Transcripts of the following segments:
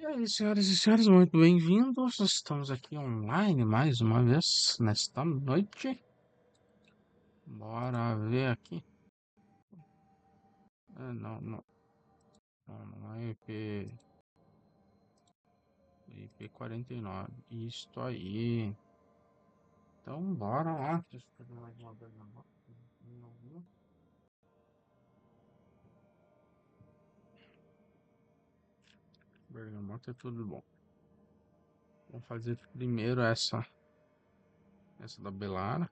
E aí, senhoras e senhores, muito bem-vindos. Estamos aqui online mais uma vez nesta noite. Bora ver aqui. Não é IP 49. Isto aí. Então, bora lá. Deixa eu pegar mais uma bergamota. Bergamota é tudo bom. Vamos fazer primeiro essa da Bellara.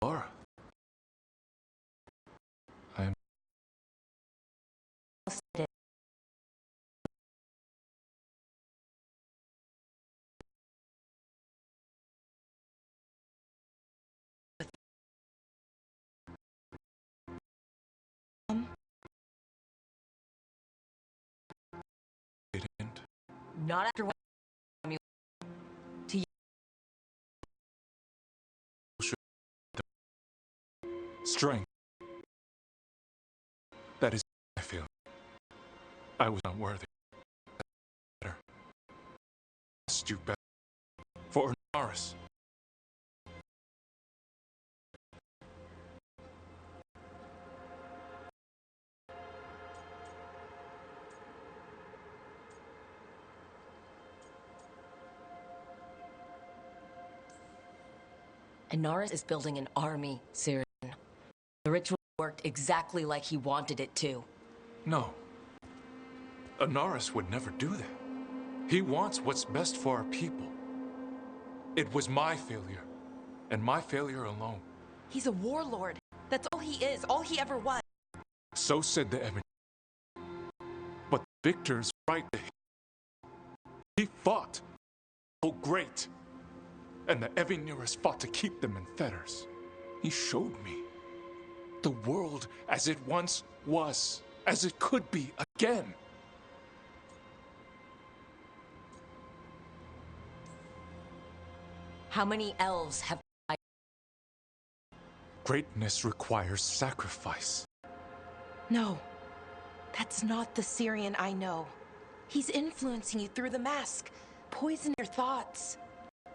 Laura, I'm didn't. Not after what you to you. Strength. That is how I feel. I was not worthy. Better. Asked you better. For Norris. Inaris is building an army, Syrian. The ritual worked exactly like he wanted it to. No. Norris would never do that. He wants what's best for our people. It was my failure, and my failure alone. He's a warlord. That's all he is, all he ever was. So said the Evan. But the victor's right to him. He fought. Oh, great. And the Evinuras fought to keep them in fetters. He showed me the world as it once was, as it could be again. How many elves have died? Greatness requires sacrifice. No, that's not the Syrian I know. He's influencing you through the mask, poison your thoughts.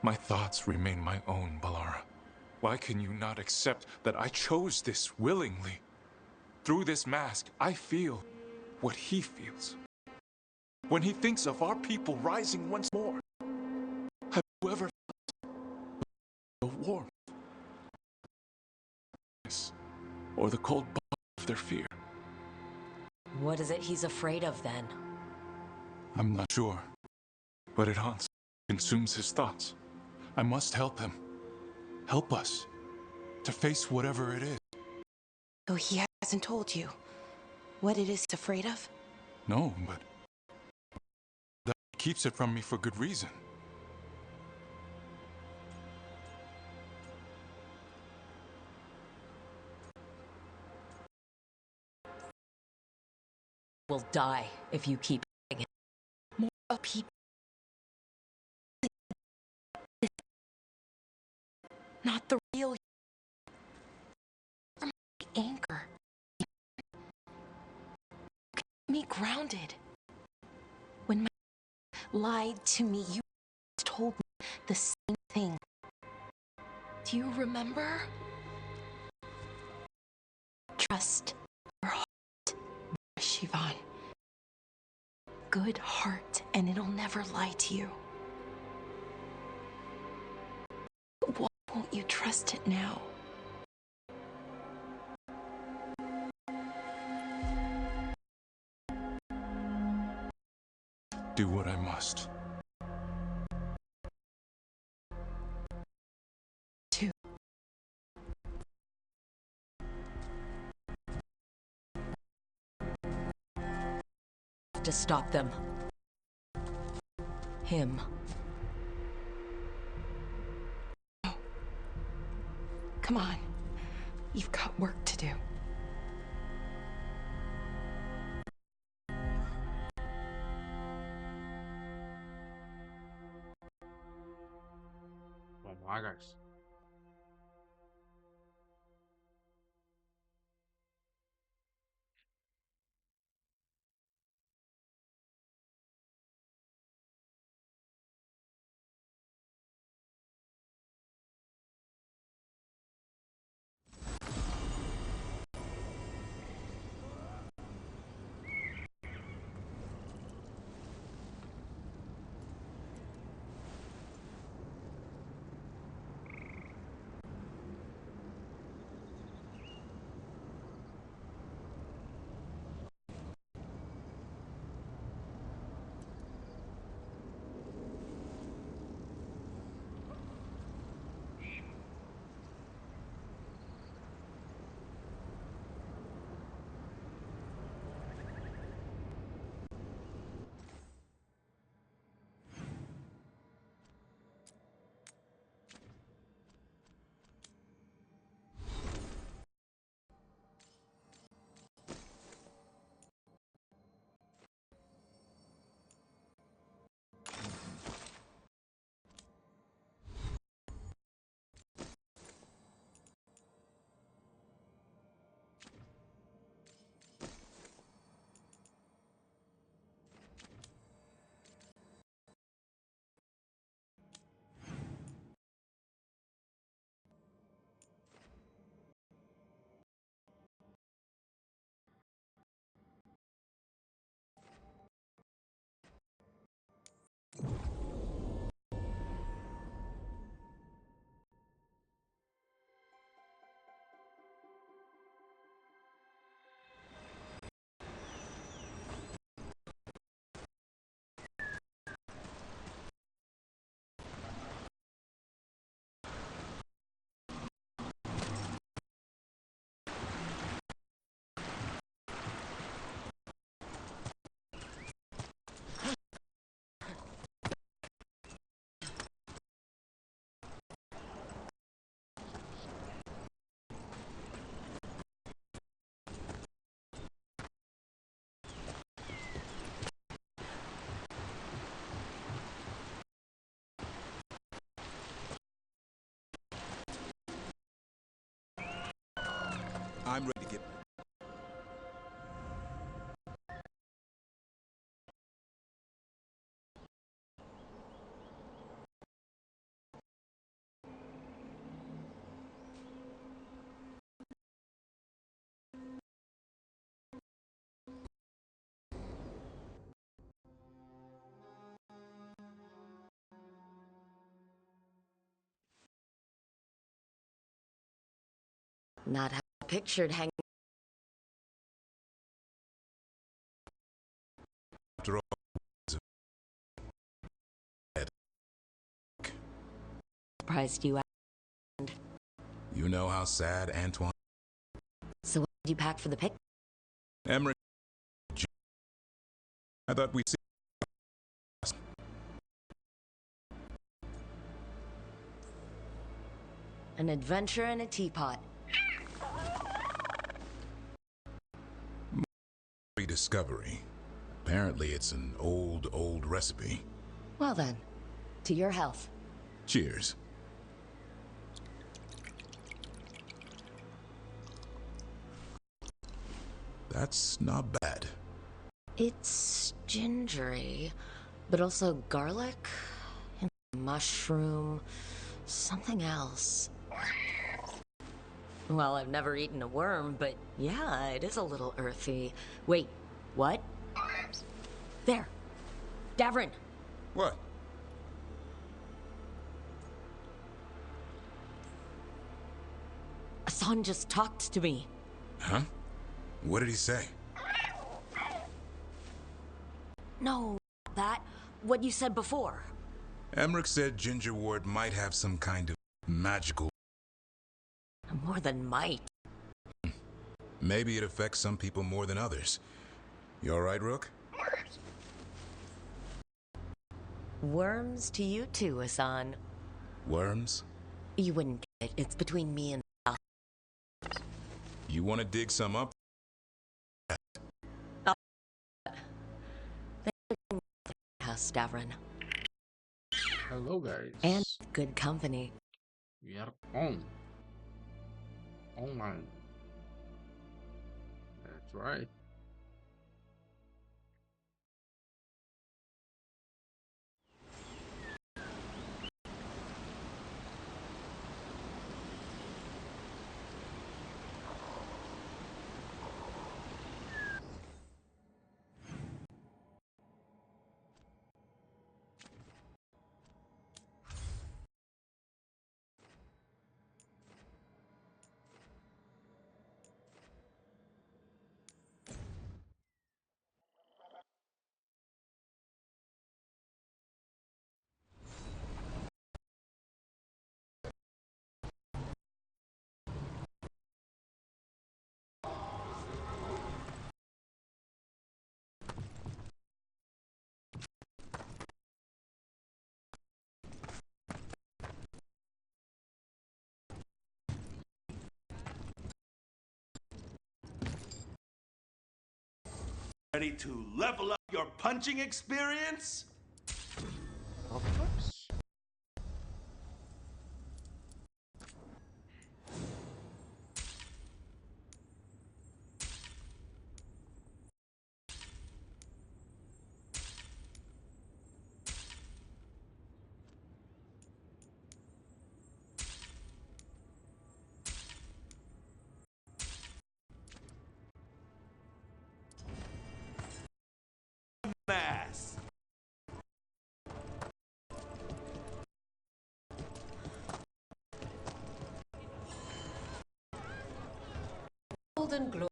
My thoughts remain my own, Bellara. Why can you not accept that I chose this willingly? Through this mask, I feel what he feels. When he thinks of our people rising once more, have you ever felt the warmth or the cold bond of their fear? What is it he's afraid of then? I'm not sure, but it haunts, consumes his thoughts. I must help him. Help us. To face whatever it is. So he hasn't told you what it is he's afraid of? No, but that keeps it from me for good reason. Will die if you keep it. More people. Not the real you. Anchor. Keep me grounded. When my lied to me, you told me the same thing. Do you remember? Trust your heart, Shivan. Good heart, and it'll never lie to you. Why won't you trust it now? Do what I must. Two. To stop them. Him. No. Come on. You've got work to do. Vamos lá, guys. I'm ready to get... Not how I pictured hanging. After all, surprised you. You know how sad Antoine... So what did you pack for the pic? Emmerich... I thought we'd see... An adventure in a teapot. Rediscovery. Apparently it's an old recipe. Well then, to your health. Cheers. That's not bad. It's gingery, but also garlic, and mushroom, something else. Well, I've never eaten a worm, but yeah, it is a little earthy. Wait, what? There. Davrin. What? Assan just talked to me. Huh? What did he say? No, that. What you said before. Emmerich said Ginger Ward might have some kind of magical... More than might. Maybe it affects some people more than others. You alright, Rook? Worms to you too, Assan. Worms? You wouldn't get it. It's between me and... You want to dig some up? House, Davrin. Hello, guys. And good company. We are on. Online. That's right. Ready to level up your punching experience? Of course. Mass. Golden glory.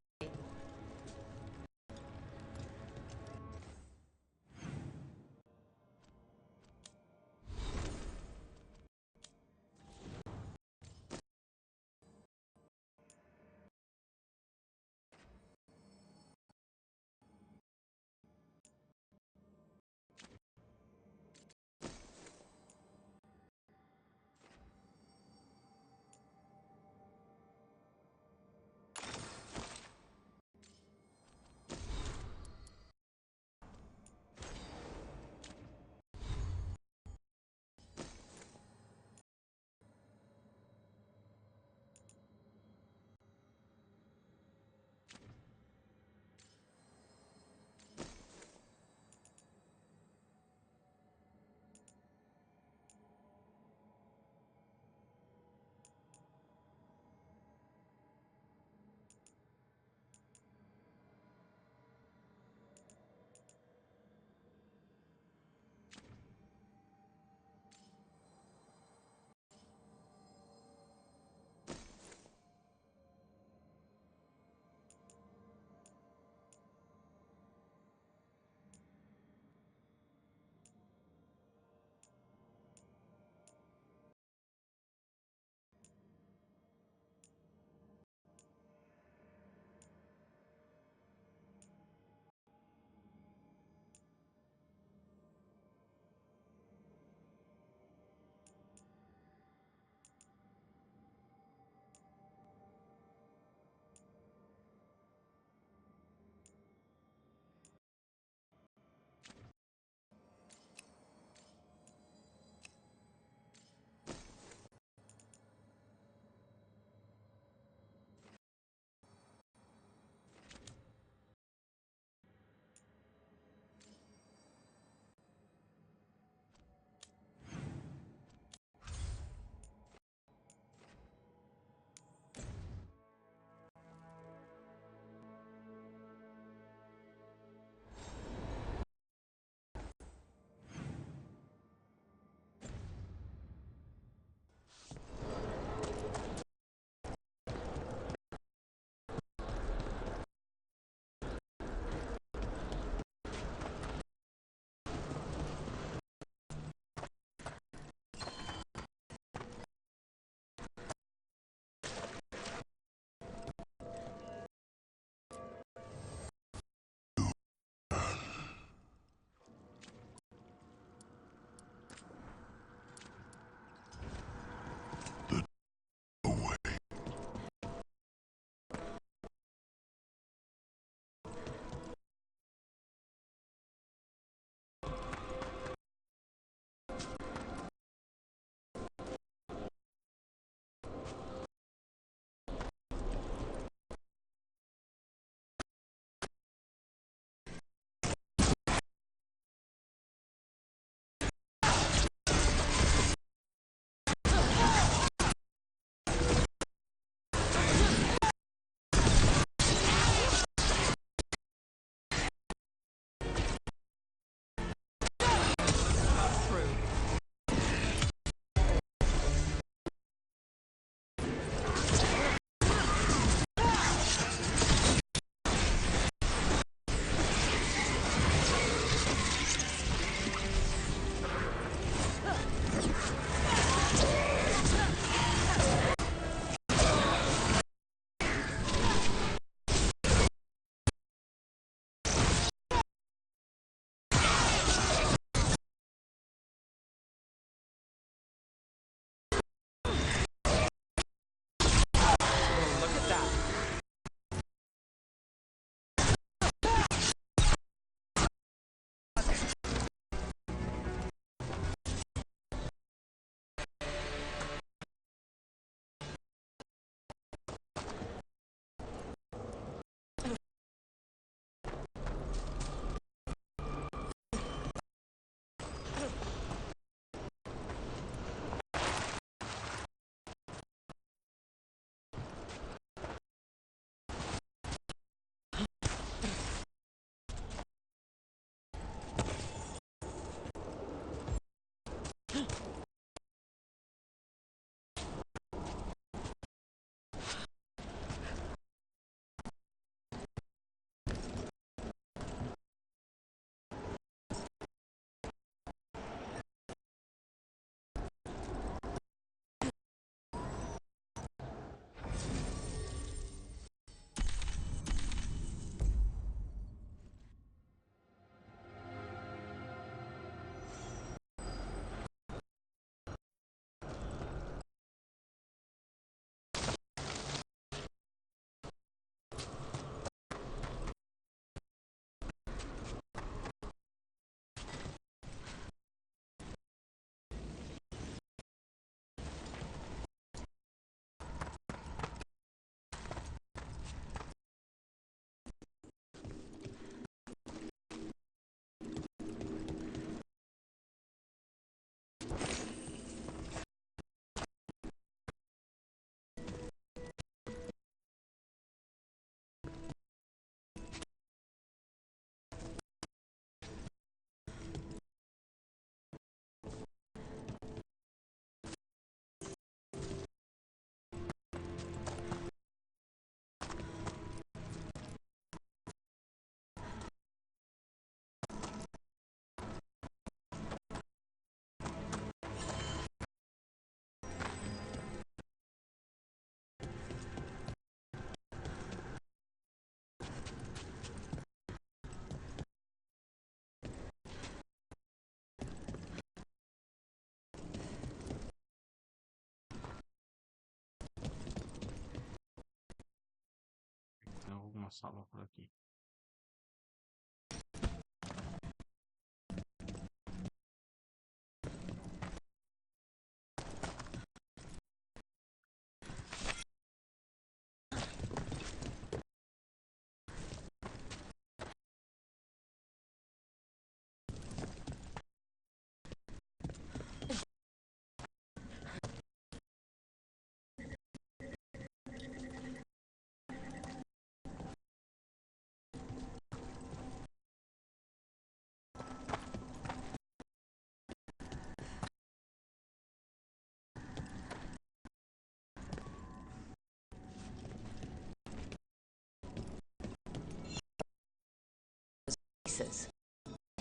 uma sala por aqui.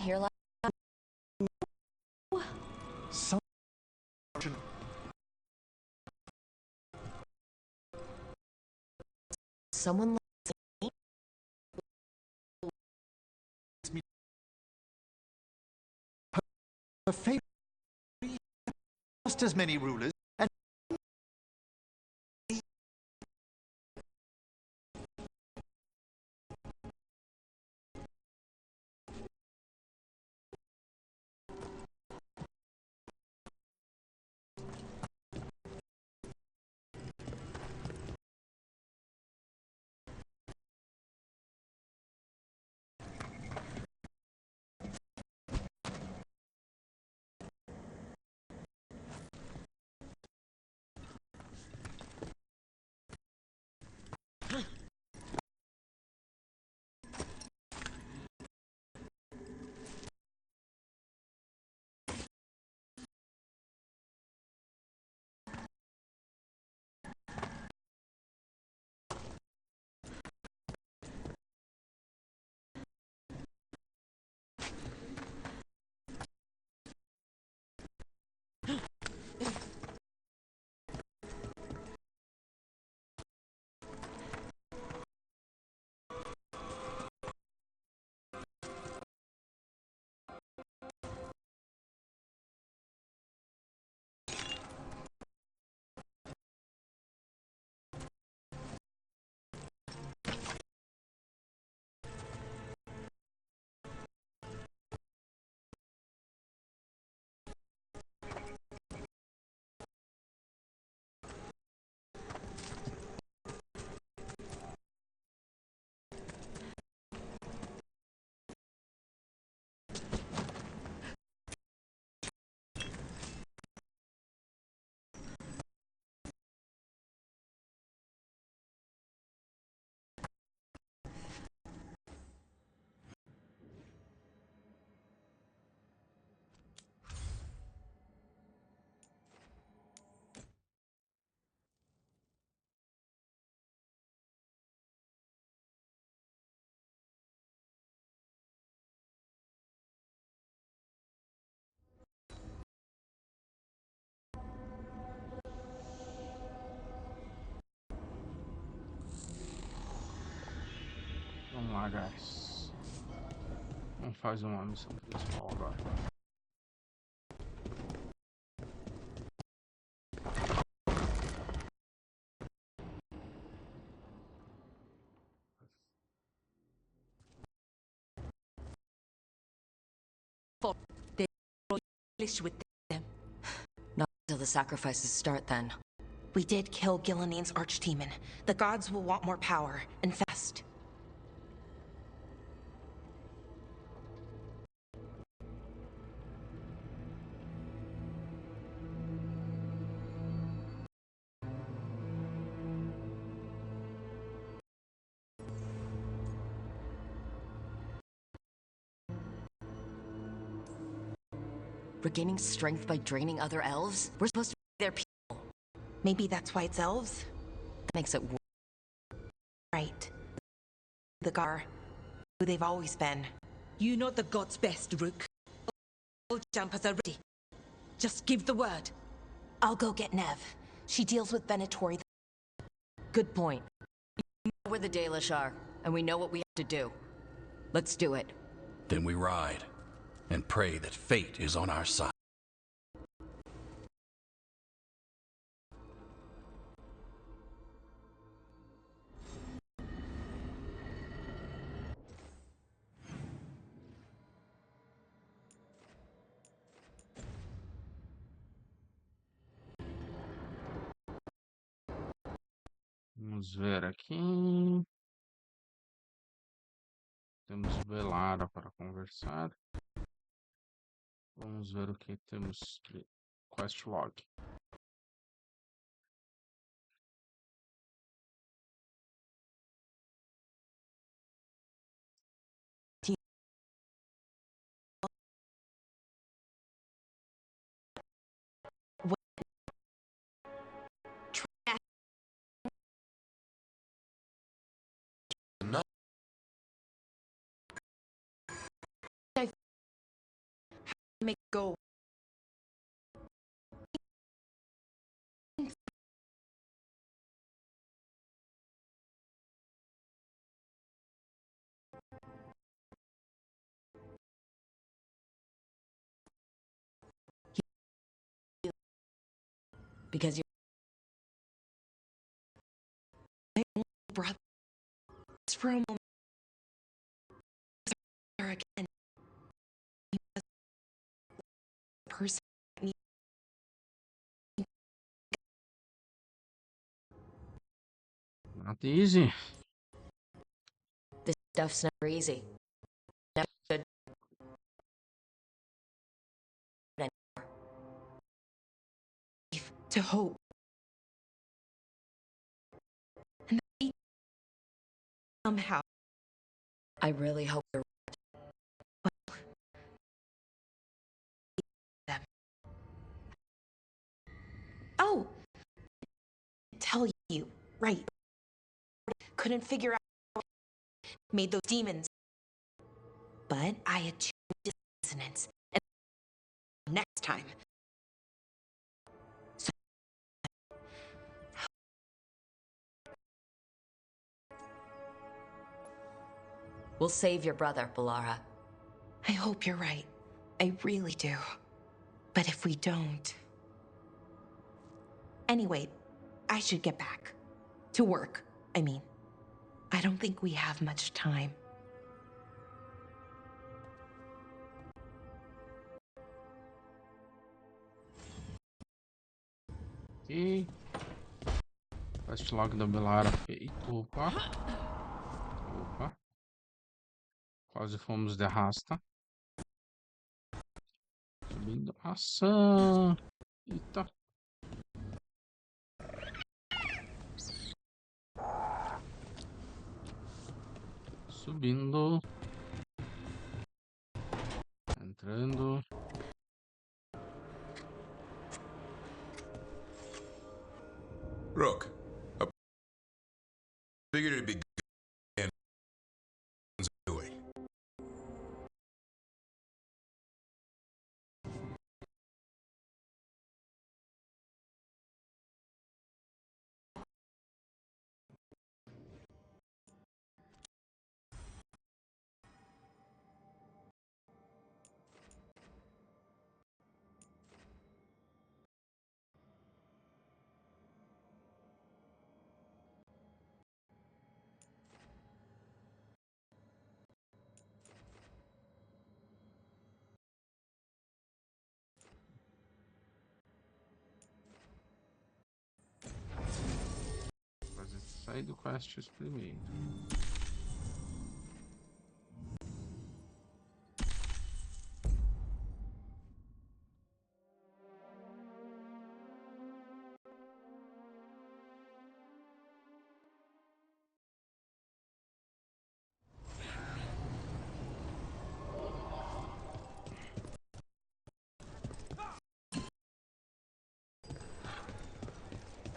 Here, like Some someone. Her fate, just as many rulers, and Vamos lá, guys. Vamos fazer uma missão principal agora. With them. Not until the sacrifices start, then. We did kill Gilanine's archdemon. The gods will want more power, and fast. Regaining strength by draining other elves? We're supposed to be their people. Maybe that's why it's elves? That makes it worse. Right. The Gar, who they've always been. You know the gods best, Rook. All jumpers are ready. Just give the word. I'll go get Nev. She deals with Venatori. Good point. We know where the Dalish are, and we know what we have to do. Let's do it. Then we ride, and pray that fate is on our side. Vamos ver aqui. Temos Bellara para conversar. Vamos ver o que temos de quest log. Make go. Because you're My only brother. Just for a moment. Again. He was the person that needed. Not easy. this stuff's never easy. Never should. To hope. And that somehow. I really hope you're Them. Oh! Tell you, right. Couldn't figure out how made those demons. But I had two dissonance. And next time. So We'll save your brother, Bellara. I hope you're right. I really do. But if we don't... Anyway, I should get back. To work, I mean. I don't think we have much time. Ok. Quest log da Bellara feito. Opa. Opa. Quase fomos de arrasta. Subindo. Assan. Eita. Subindo. Entrando. Rook, I figured it'd be good and doing. Fazer Sidequests primeiro.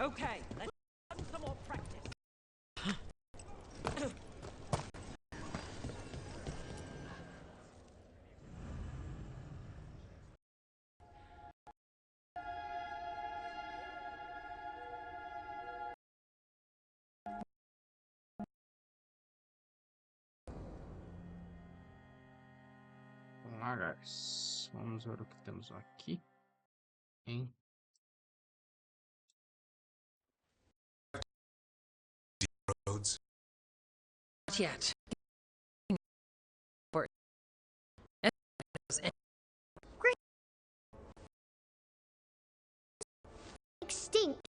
Okay, let's have some more practice. Vamos lá, guys. Vamos ver o que temos aqui. Hein? Roads. Not yet. Extinct.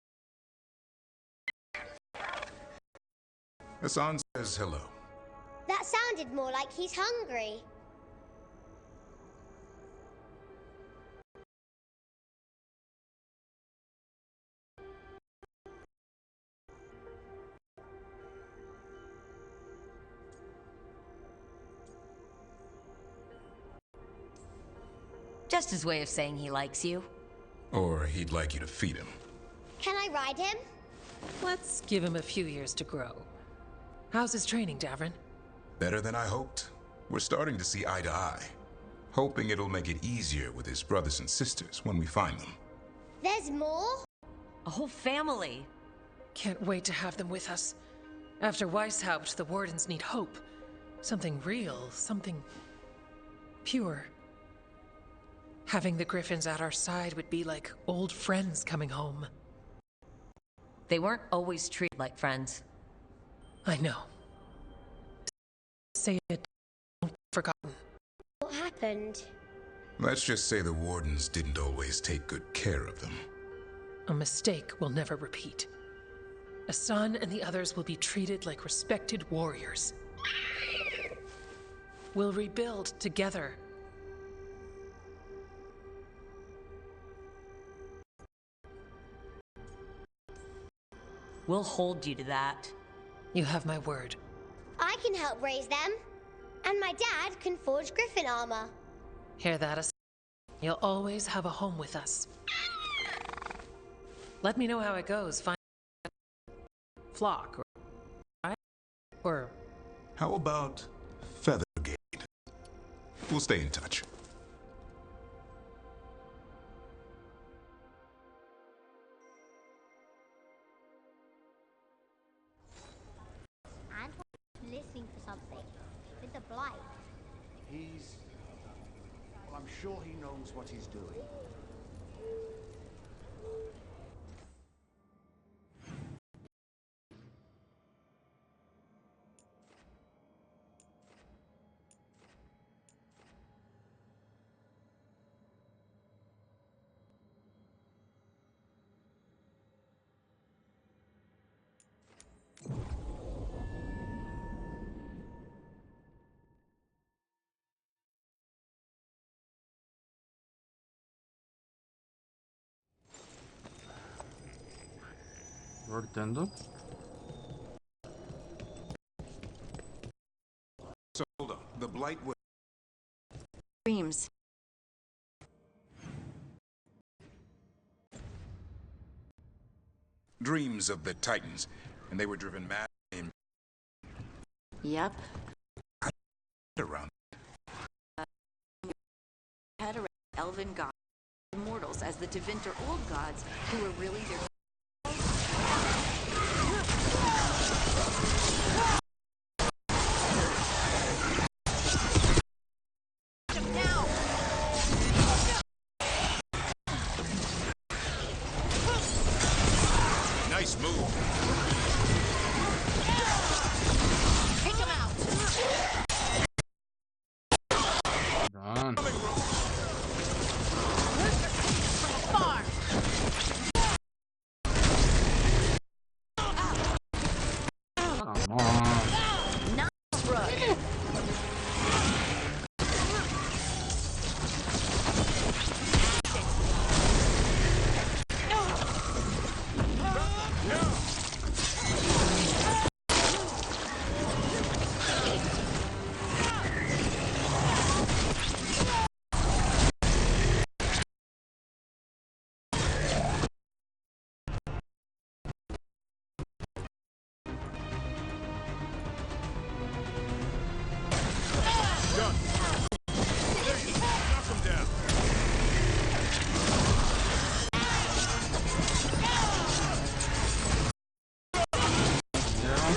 Assan says hello. That sounded more like he's hungry. Just his way of saying he likes you. Or he'd like you to feed him. Can I ride him? Let's give him a few years to grow. How's his training, Davrin? Better than I hoped. We're starting to see eye to eye. Hoping it'll make it easier with his brothers and sisters when we find them. There's more? A whole family. Can't wait to have them with us. After Weishaupt, the Wardens need hope. Something real, something pure. Having the Griffins at our side would be like old friends coming home. They weren't always treated like friends. I know. Say it, don't be forgotten. What happened? Let's just say the Wardens didn't always take good care of them. A mistake will never repeat. Assan and the others will be treated like respected warriors. We'll rebuild together. We'll hold you to that. You have my word. I can help raise them. And my dad can forge Griffin armor. Hear that, Assan? You'll always have a home with us. Let me know how it goes. Find flock or How about Feather Brigade? We'll stay in touch. I'm listening for something. With the blight. Well, I'm sure he knows what he's doing. Voltando. So hold on. The Blight was... Dreams. Dreams of the Titans, and they were driven mad in... Yep. around. Had around elven gods, immortals as the Tevinter old gods, who were really their... Nice move. Take him out! Done. Far! Come on. Nice run!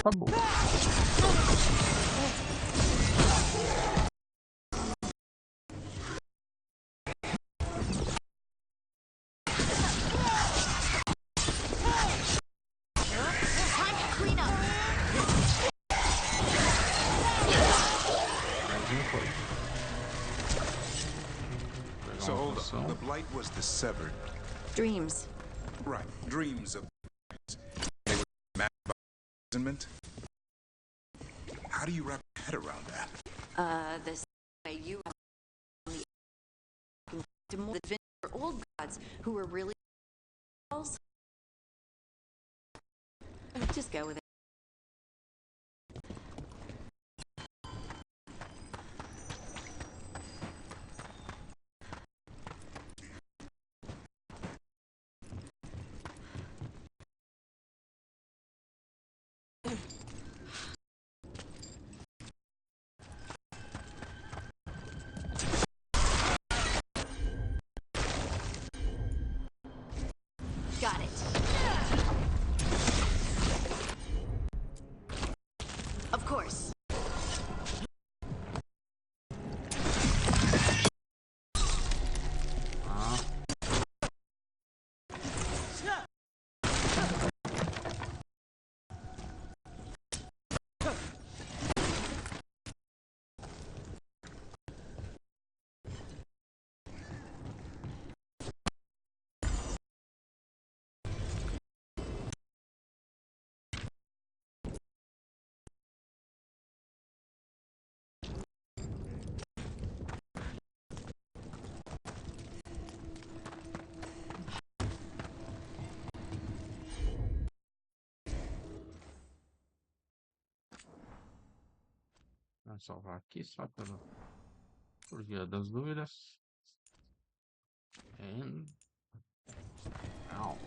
Tá bom. So hold on. The Blight was the severed. Dreams. Right. Dreams of... They were mad by imprisonment? How do you wrap your head around that? This way you to more than old gods who were really just go with it. Got it. Of course. Vou salvar aqui só por via das dúvidas. And now.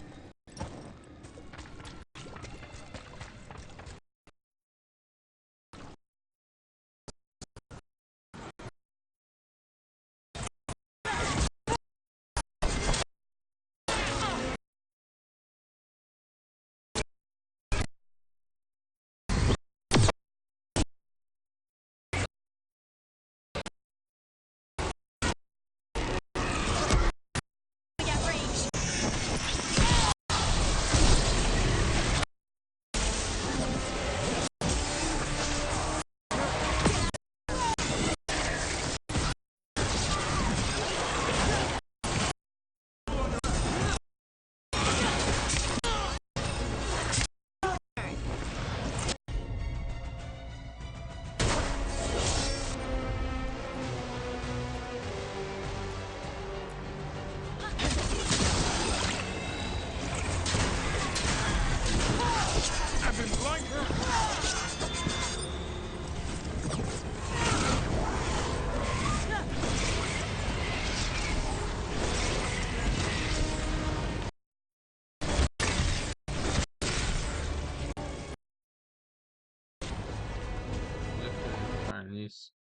Nisso.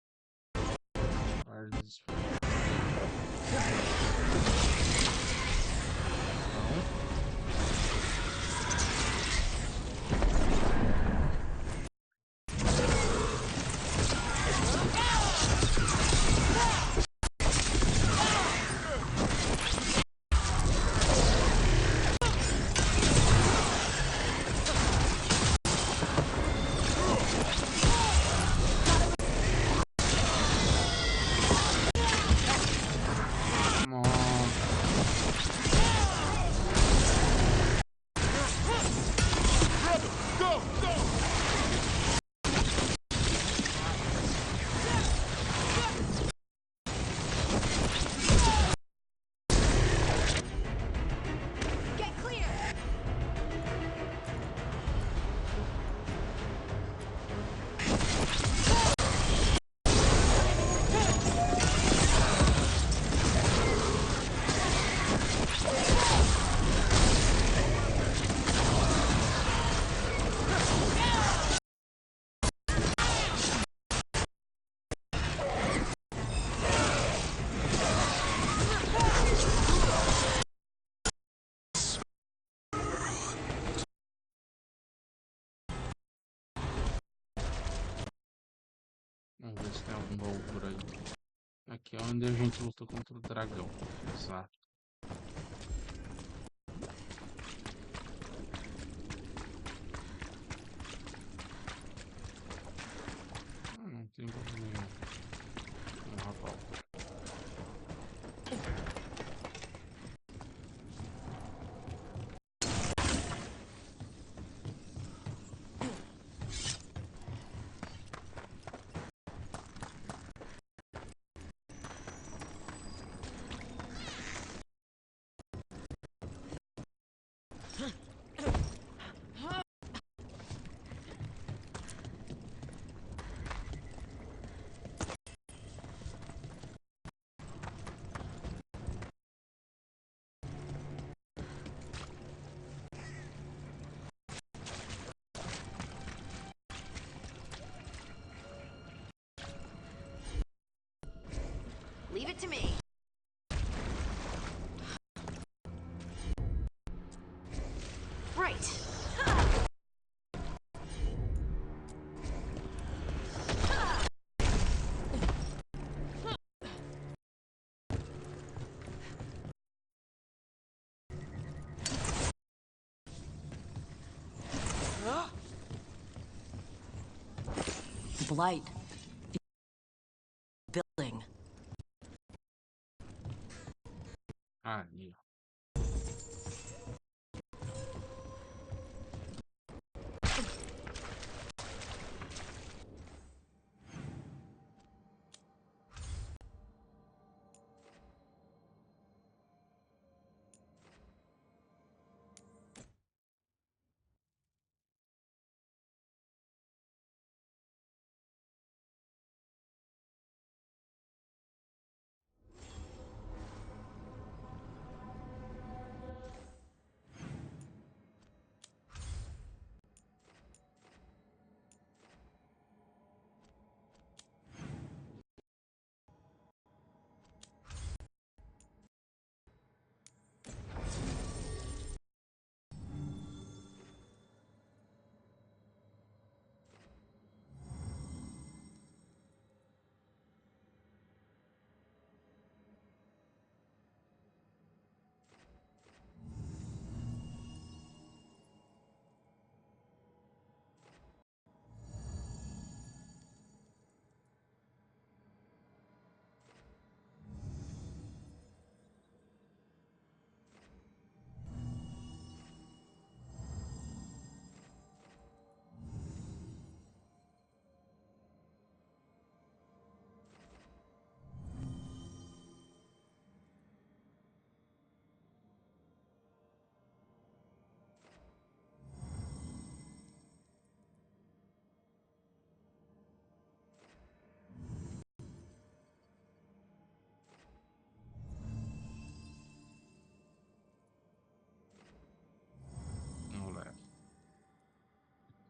Vamos ver se tem algum baú por aí. Aqui é onde a gente lutou contra o dragão. Exato. Não tem baú nenhum. Um rapaz. it to me. Right. Blight. Building. Ah, yeah.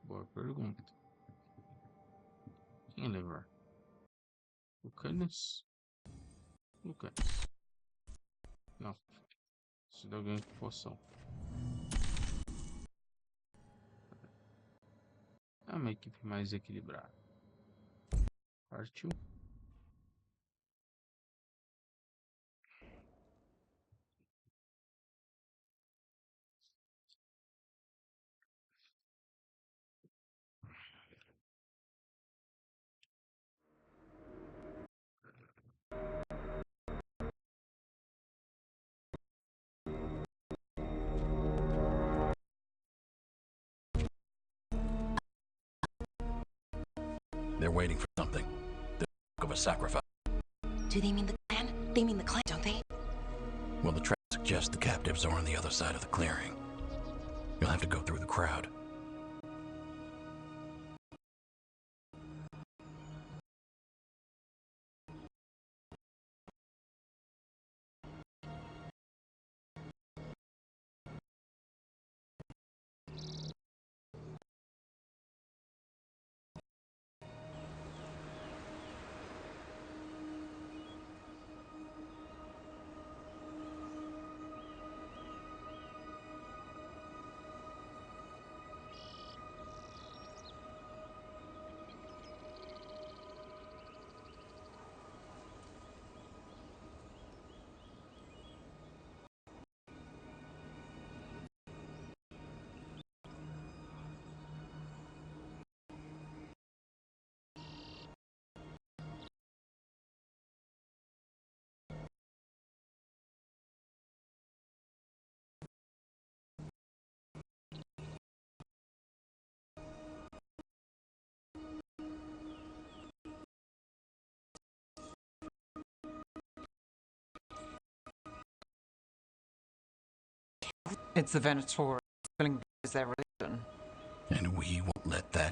Boa pergunta. Quem levar? Lucanes? Lucanes. Não. Preciso de alguém com poção. É uma equipe mais equilibrada. Partiu. They're waiting for something. The of a sacrifice. Do they mean the clan? They mean the clan, don't they? Well, the track suggests the captives are on the other side of the clearing. You'll have to go through the crowd. It's the Venator filling is their religion. And we won't let that.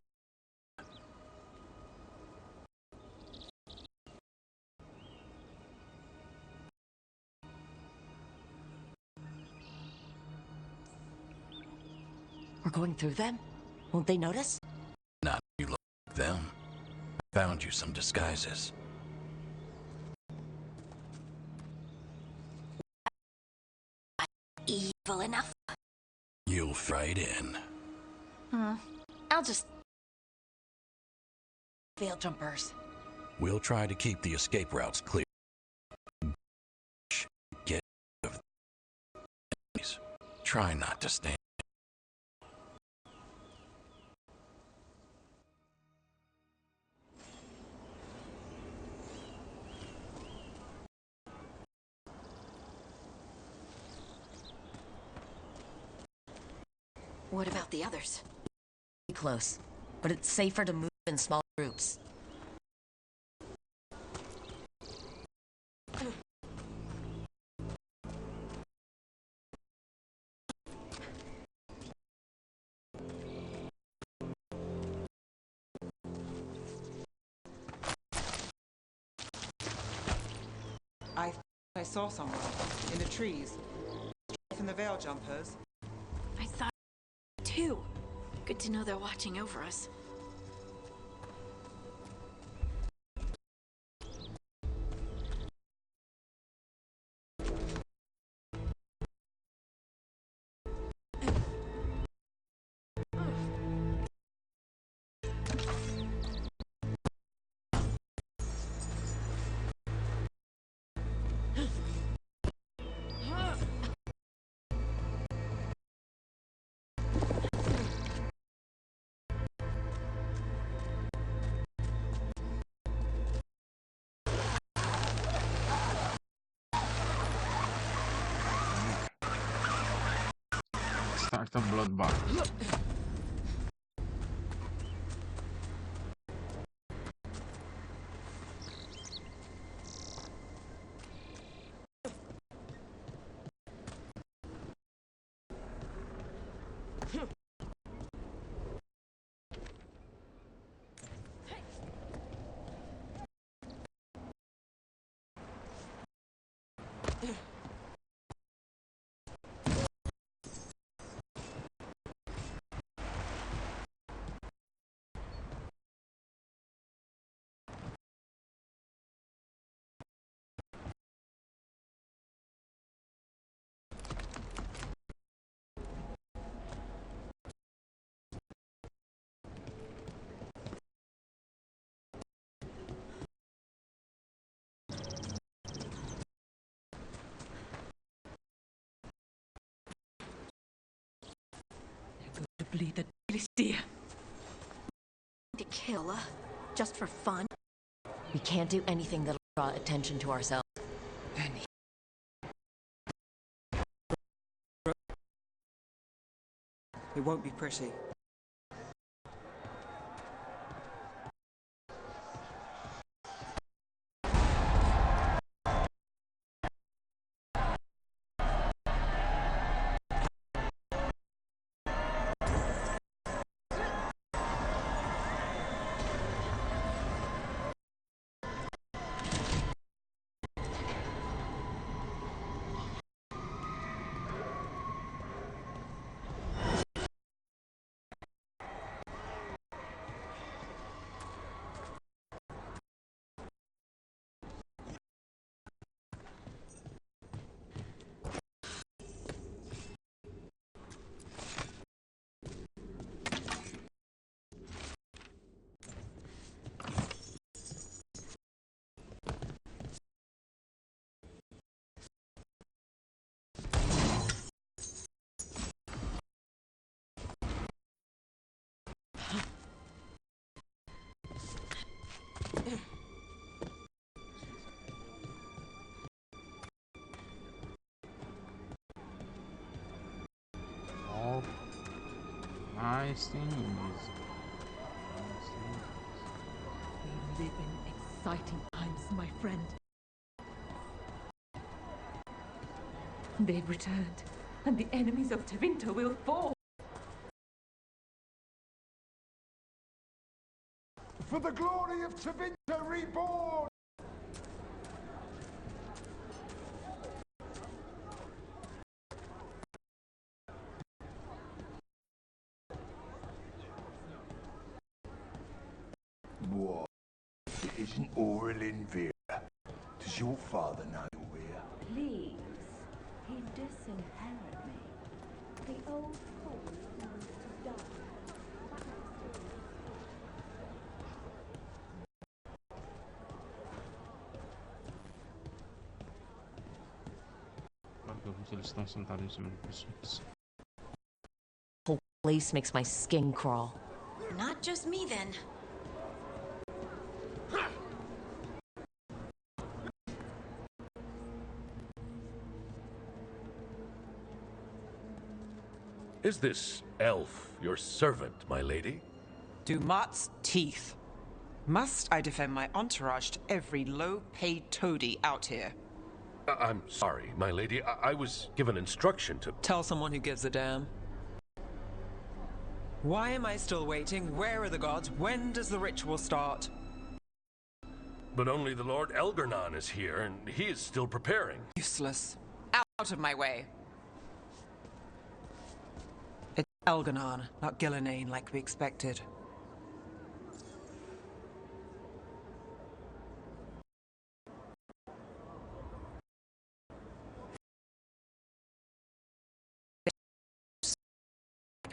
We're going through them? Won't they notice? Not if you look like them. I found you some disguises. You'll right in. I'll just... Veil jumpers. We'll try to keep the escape routes clear. Get rid of enemies. Try not to stand. What about the others? Close, but it's safer to move in small groups. I saw someone in the trees from the veil jumpers. I thought too. Good to know they're watching over us. Start a bloodbath. To bleed the dear. To kill her, just for fun. We can't do anything that'll draw attention to ourselves. It won't be pretty. Nice things. We live in exciting times, my friend. They've returned, and the enemies of Tevinter will fall. For the glory of Tevinter reborn! What? It isn't Aurelin Vera. Does your father know where? Please, he disinherited me. Eles estão sentados em cima de pessoas. Whole place makes my skin crawl. Not just me, then. Is this elf your servant, my lady? Dumat's teeth. Must I defend my entourage to every low-paid toady out here? I'm sorry, my lady. I was given instruction to... Tell someone who gives a damn. Why am I still waiting? Where are the gods? When does the ritual start? But only the Lord Elgarnon is here, and he is still preparing. Useless. Out of my way. It's Elgarnon, not Gillenane like we expected.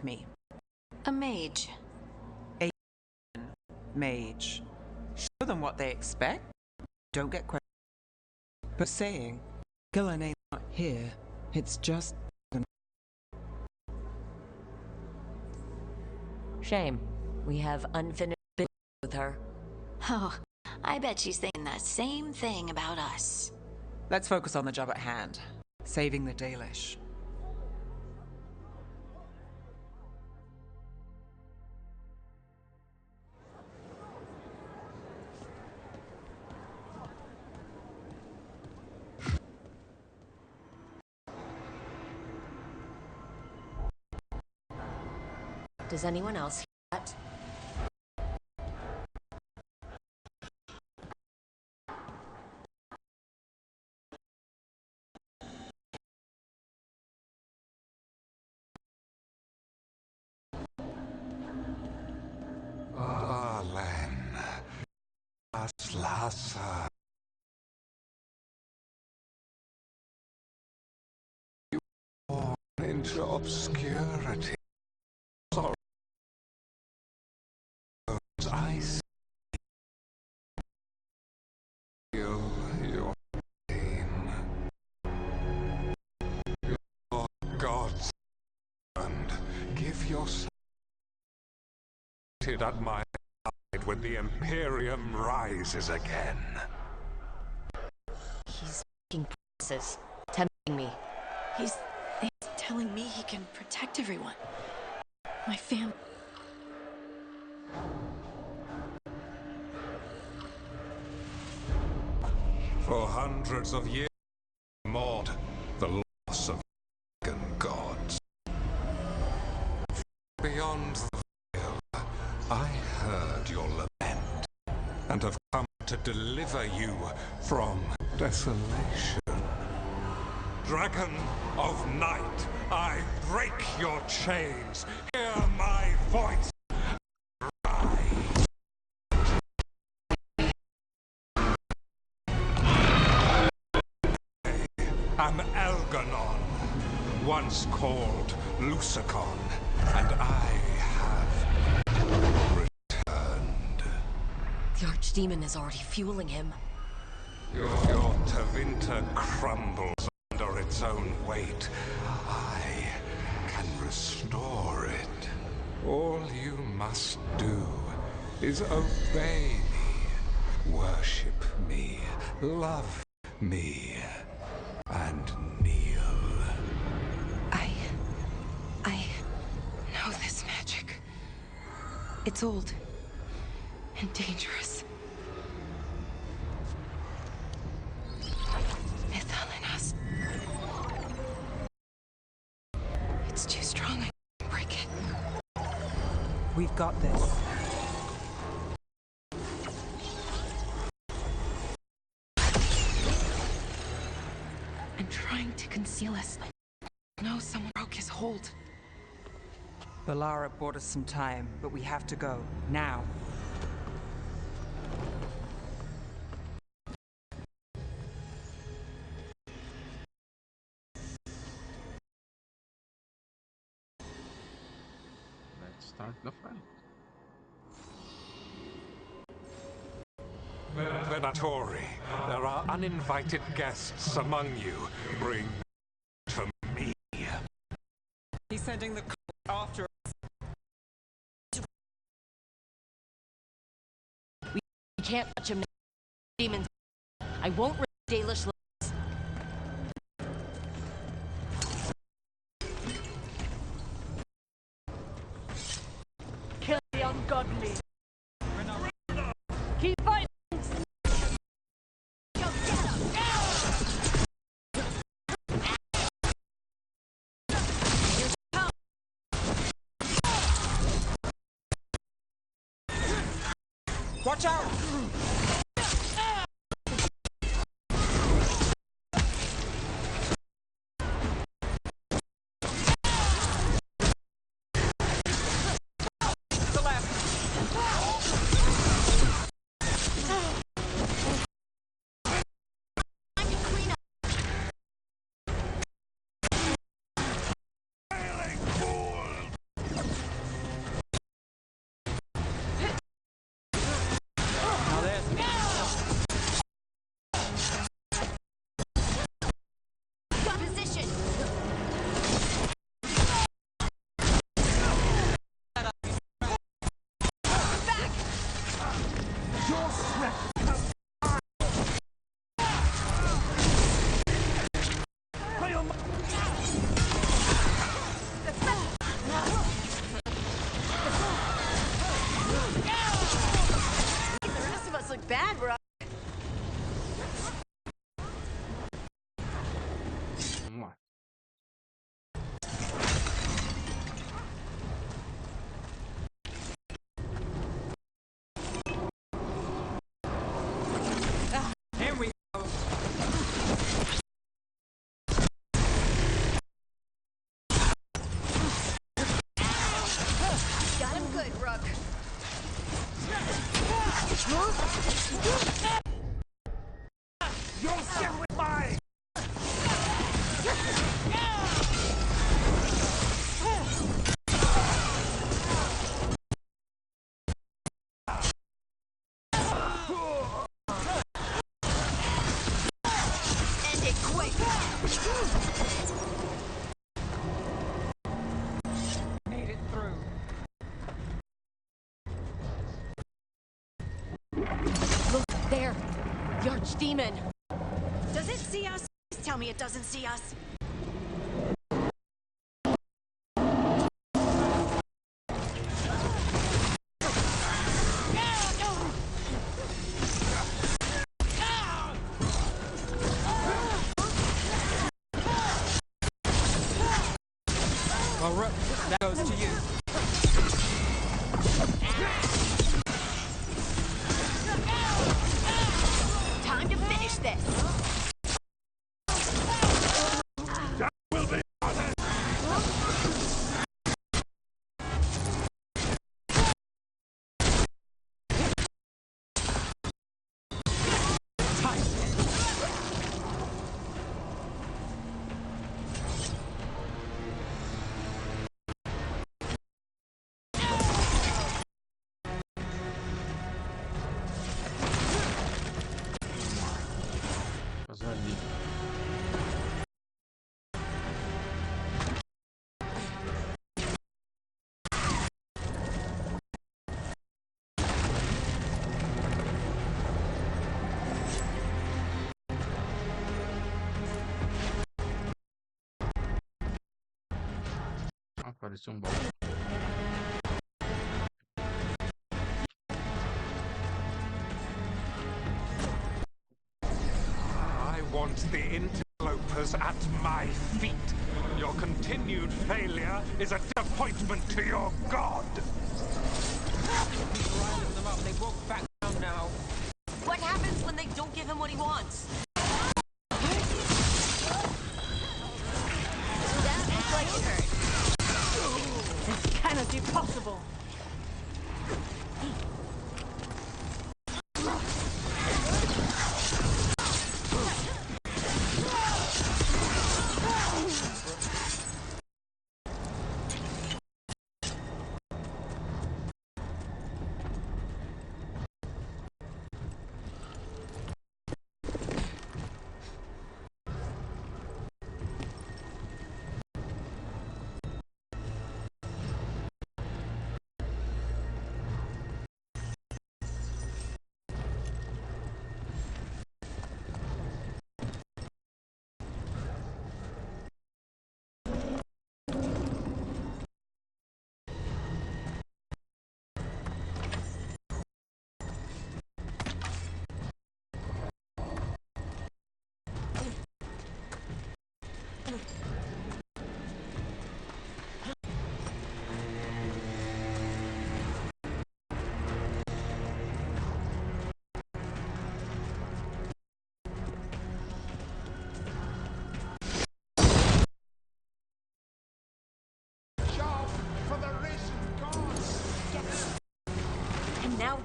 Me. A mage. A mage. Show them what they expect. Don't get questioned. But saying, Gillenane's not here, it's just... Shame. We have unfinished business with her. Oh, I bet she's thinking that same thing about us. Let's focus on the job at hand. Saving the Dalish. Does anyone else hear that? Lassa. You born into obscurity. Sorry. I see. Feel your pain. Your gods and give yourself at my side when the Imperium rises again. He's making promises, tempting me. He's telling me he can protect everyone. My family. For hundreds of years, Maud, the loss of pagan gods. Beyond the veil, I heard your lament, and have come to deliver you from desolation. Dragon of night, I break your chains. Hear my voice. I'm Elgarnon, once called Lucicon, and I have returned. The Archdemon is already fueling him. Your Tevinter crumbles under its own weight. I can restore it. All you must do is obey me, worship me, love me, and kneel. I know this magic. It's old and dangerous. It's in us. It's too strong. I can't break it. We've got this. I'm trying to conceal us. I know someone broke his hold. Bellara bought us some time, but we have to go. Now. start the fight. Venatori, there are uninvited guests among you. Bring to me. He's sending the cult after us. We can't touch him now. Demons. I won't risk Dalish lives. Kill the ungodly. Keep fighting. Watch out! Bad, bro. Vamos lá. Here we go. Got him good, Rook. You'll sit with mine! End it quick! Made it through. Look, there! The archdemon! Does it see us? Please tell me it doesn't see us. Well, Rook, that goes to you. Time to finish this! Fazer ali. Apareceu um balão. I want the interlopers at my feet. Your continued failure is a disappointment to your god. Riling them up, they won't back down now. What happens when they don't give him what he wants? That looks like it hurt. This cannot be possible.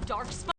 dark spot.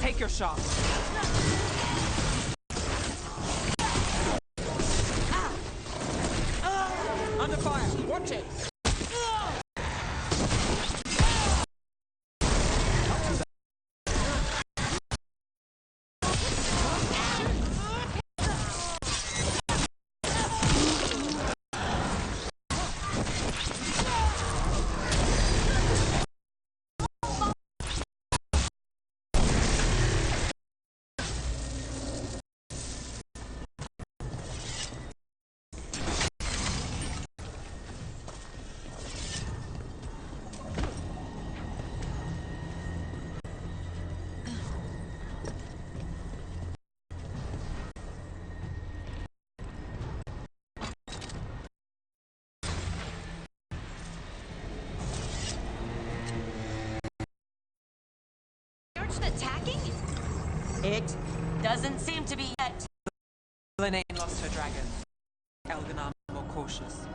Take your shot. Under fire. Watch it. Attacking? It doesn't seem to be yet. Lene lost her dragon. Elganon more cautious.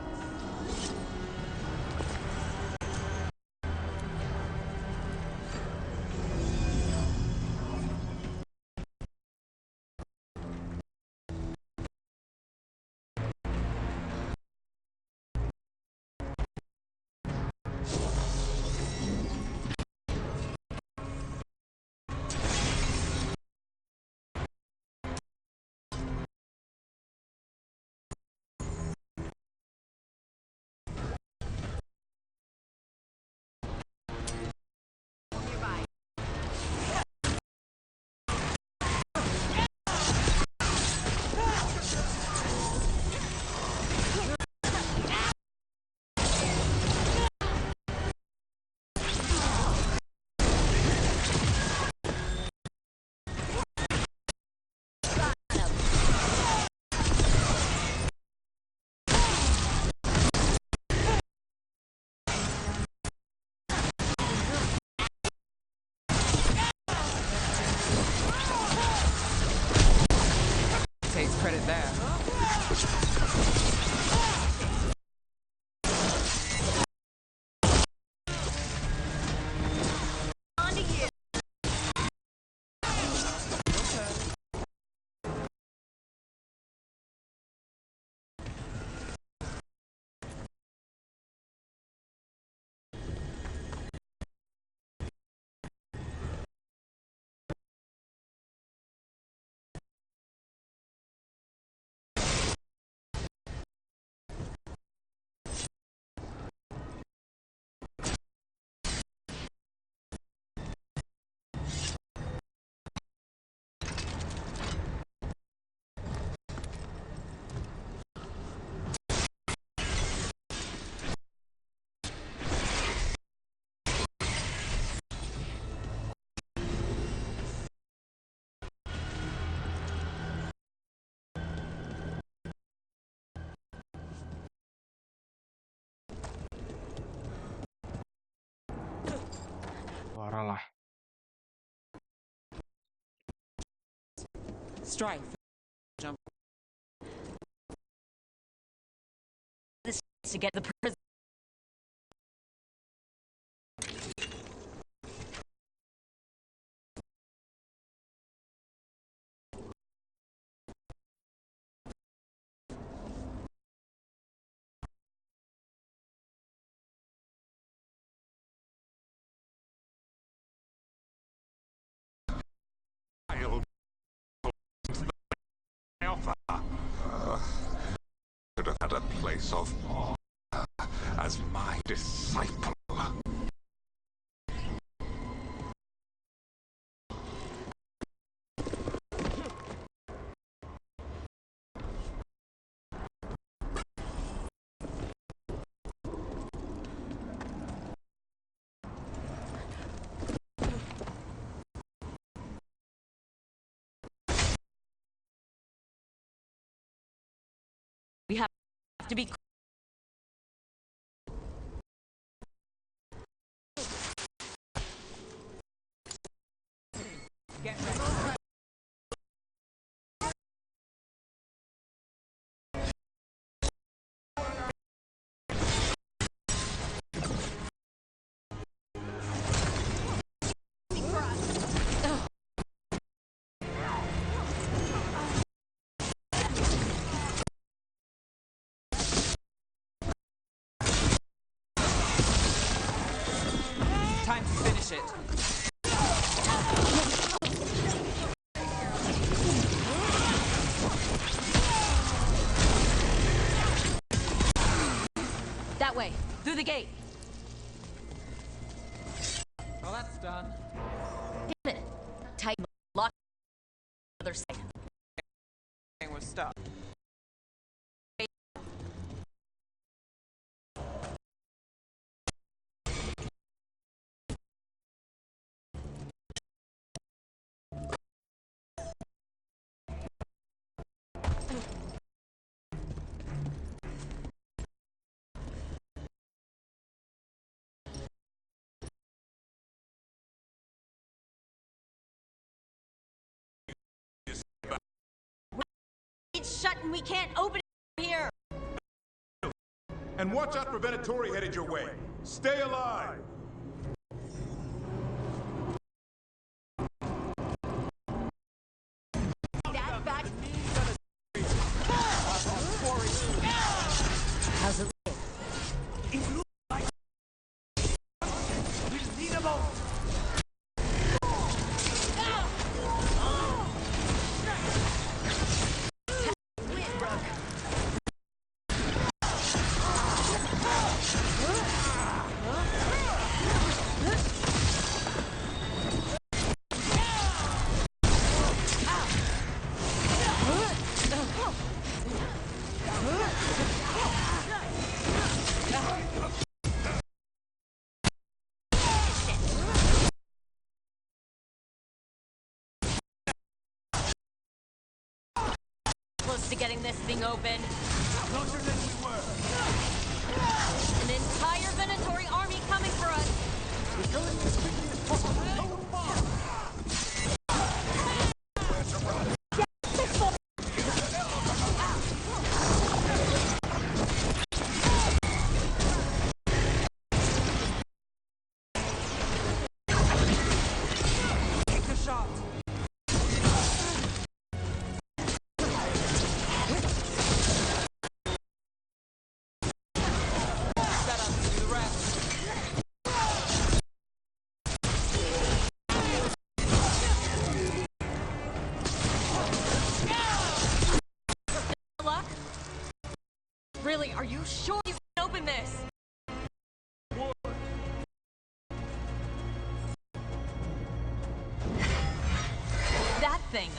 Bora lá. Strike. Jump. This to get the prison. Should have had a place of honor as my disciple. We have to be. Get ready. Time to finish it. That way, through the gate. Well, that's done. Damn it. Tight lock. Other side. Everything was stuck. It's shut and we can't open it here. And watch out for Venatori headed your way. Stay alive! That bad. How's it look? It looks like we just need a moment. Close to getting this thing open. Closer than we were. An entire Venatori army coming for us. We're going as quickly as possible. So far. Take the shot. Set up to do the rest. Luck? Really, are you sure you can open this? That thing.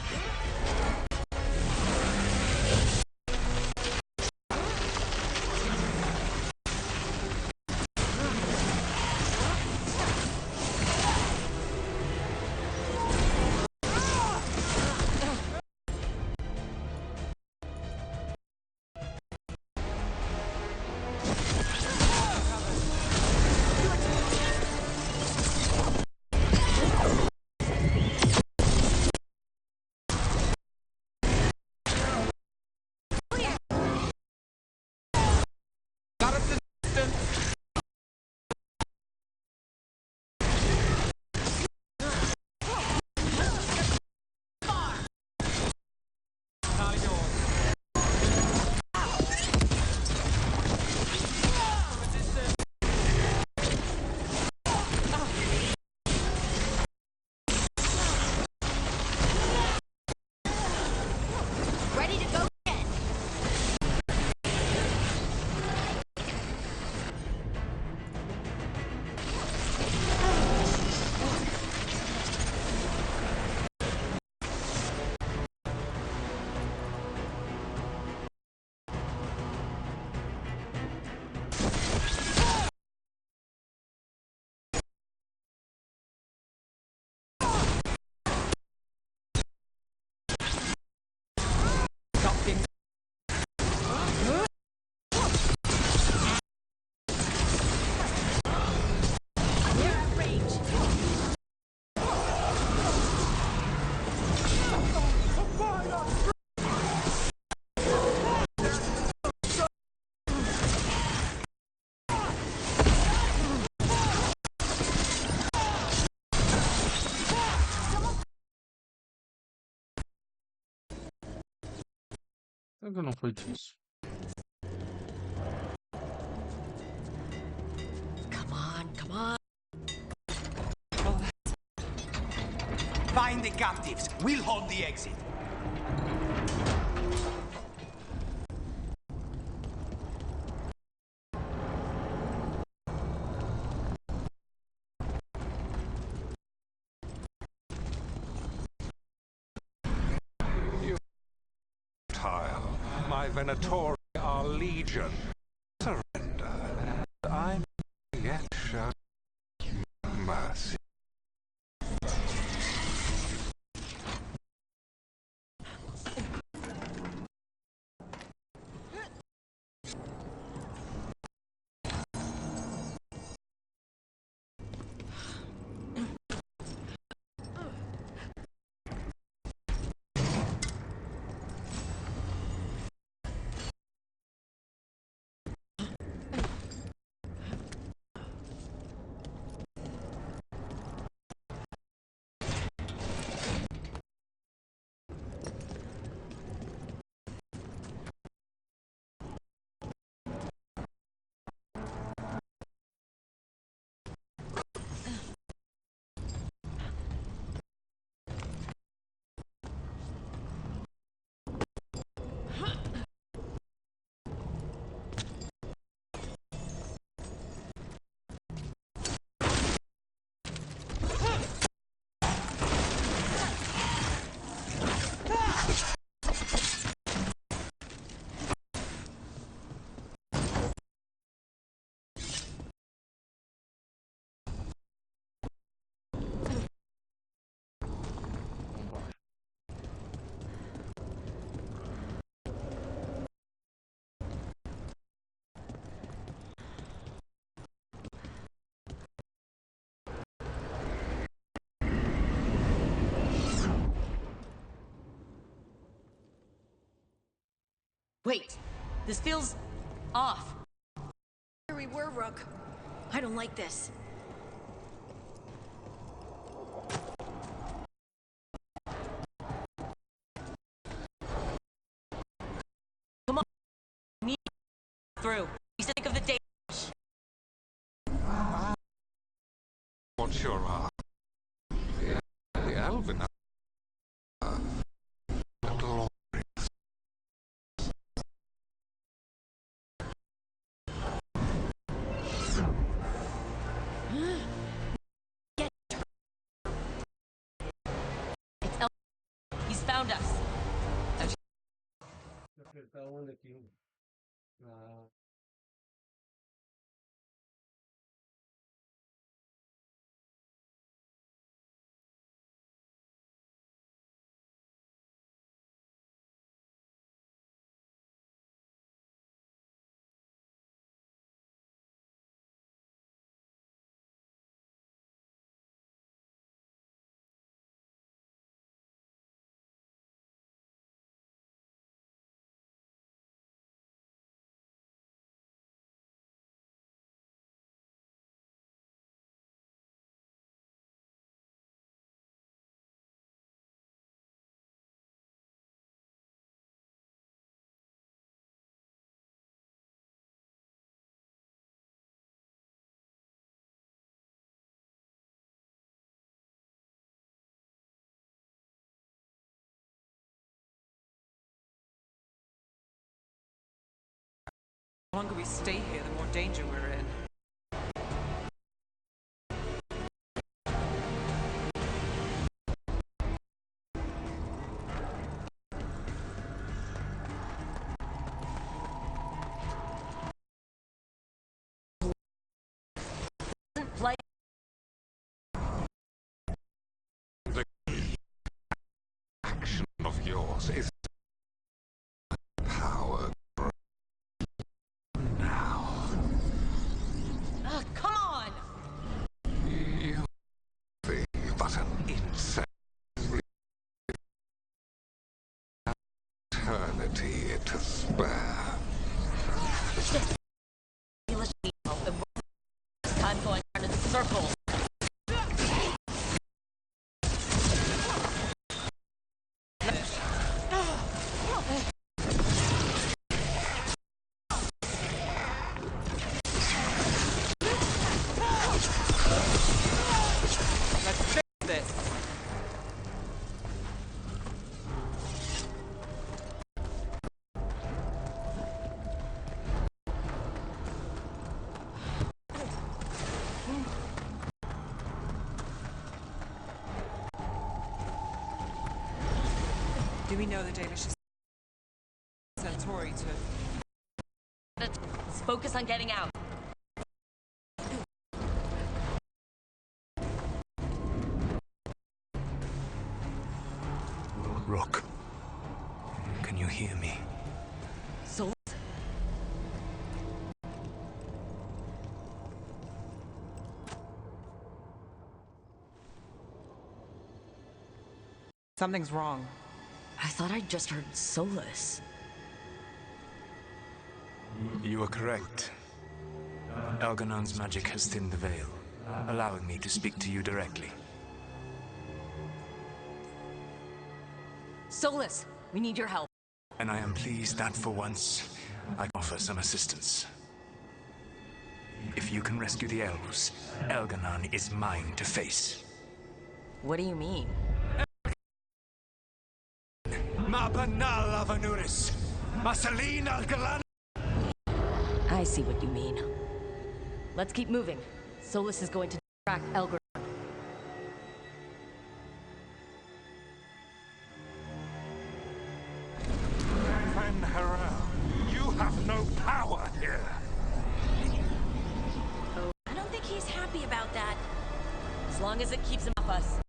Será que não foi disso? Come on, come on. Find the captives. We'll hold the exit. My Venatori are legion. Surrender. I may yet show mercy. Wait, this feels off. Here we were, Rook. I don't like this. Come on. Me through. We think of the day. What's your the Elven Found us. Apertar onde aqui? The longer we stay here, the more danger we're in. The action of yours is power. Come on! You be but an insect. Eternity to spare. Time going around in circles. Do we know the Dalish is Centauri to... Let's focus on getting out. Rook, can you hear me? Solus? Something's wrong. I thought I just heard Solus. You are correct. Algernon's magic has thinned the veil, allowing me to speak to you directly. Solus, we need your help. And I am pleased that for once, I can offer some assistance. If you can rescue the elves, Algernon is mine to face. What do you mean? Mabanal Avanuris! Masaline Algalan! I see what you mean. Let's keep moving. Solus is going to track Elgron. Van Harel, you have no power here. Oh, I don't think he's happy about that. As long as it keeps him off us.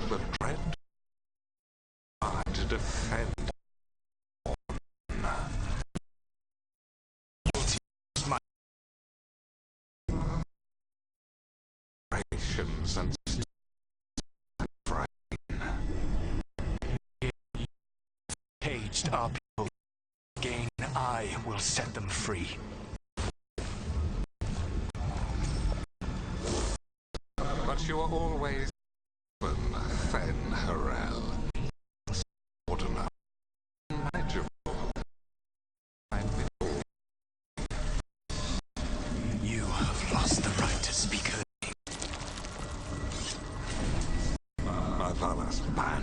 The dread are to defend. And caged our people. Again, I will set them free. But you are always open, Van Harel. Ordinary, magical. You have lost the right to speak her name. Motherless man.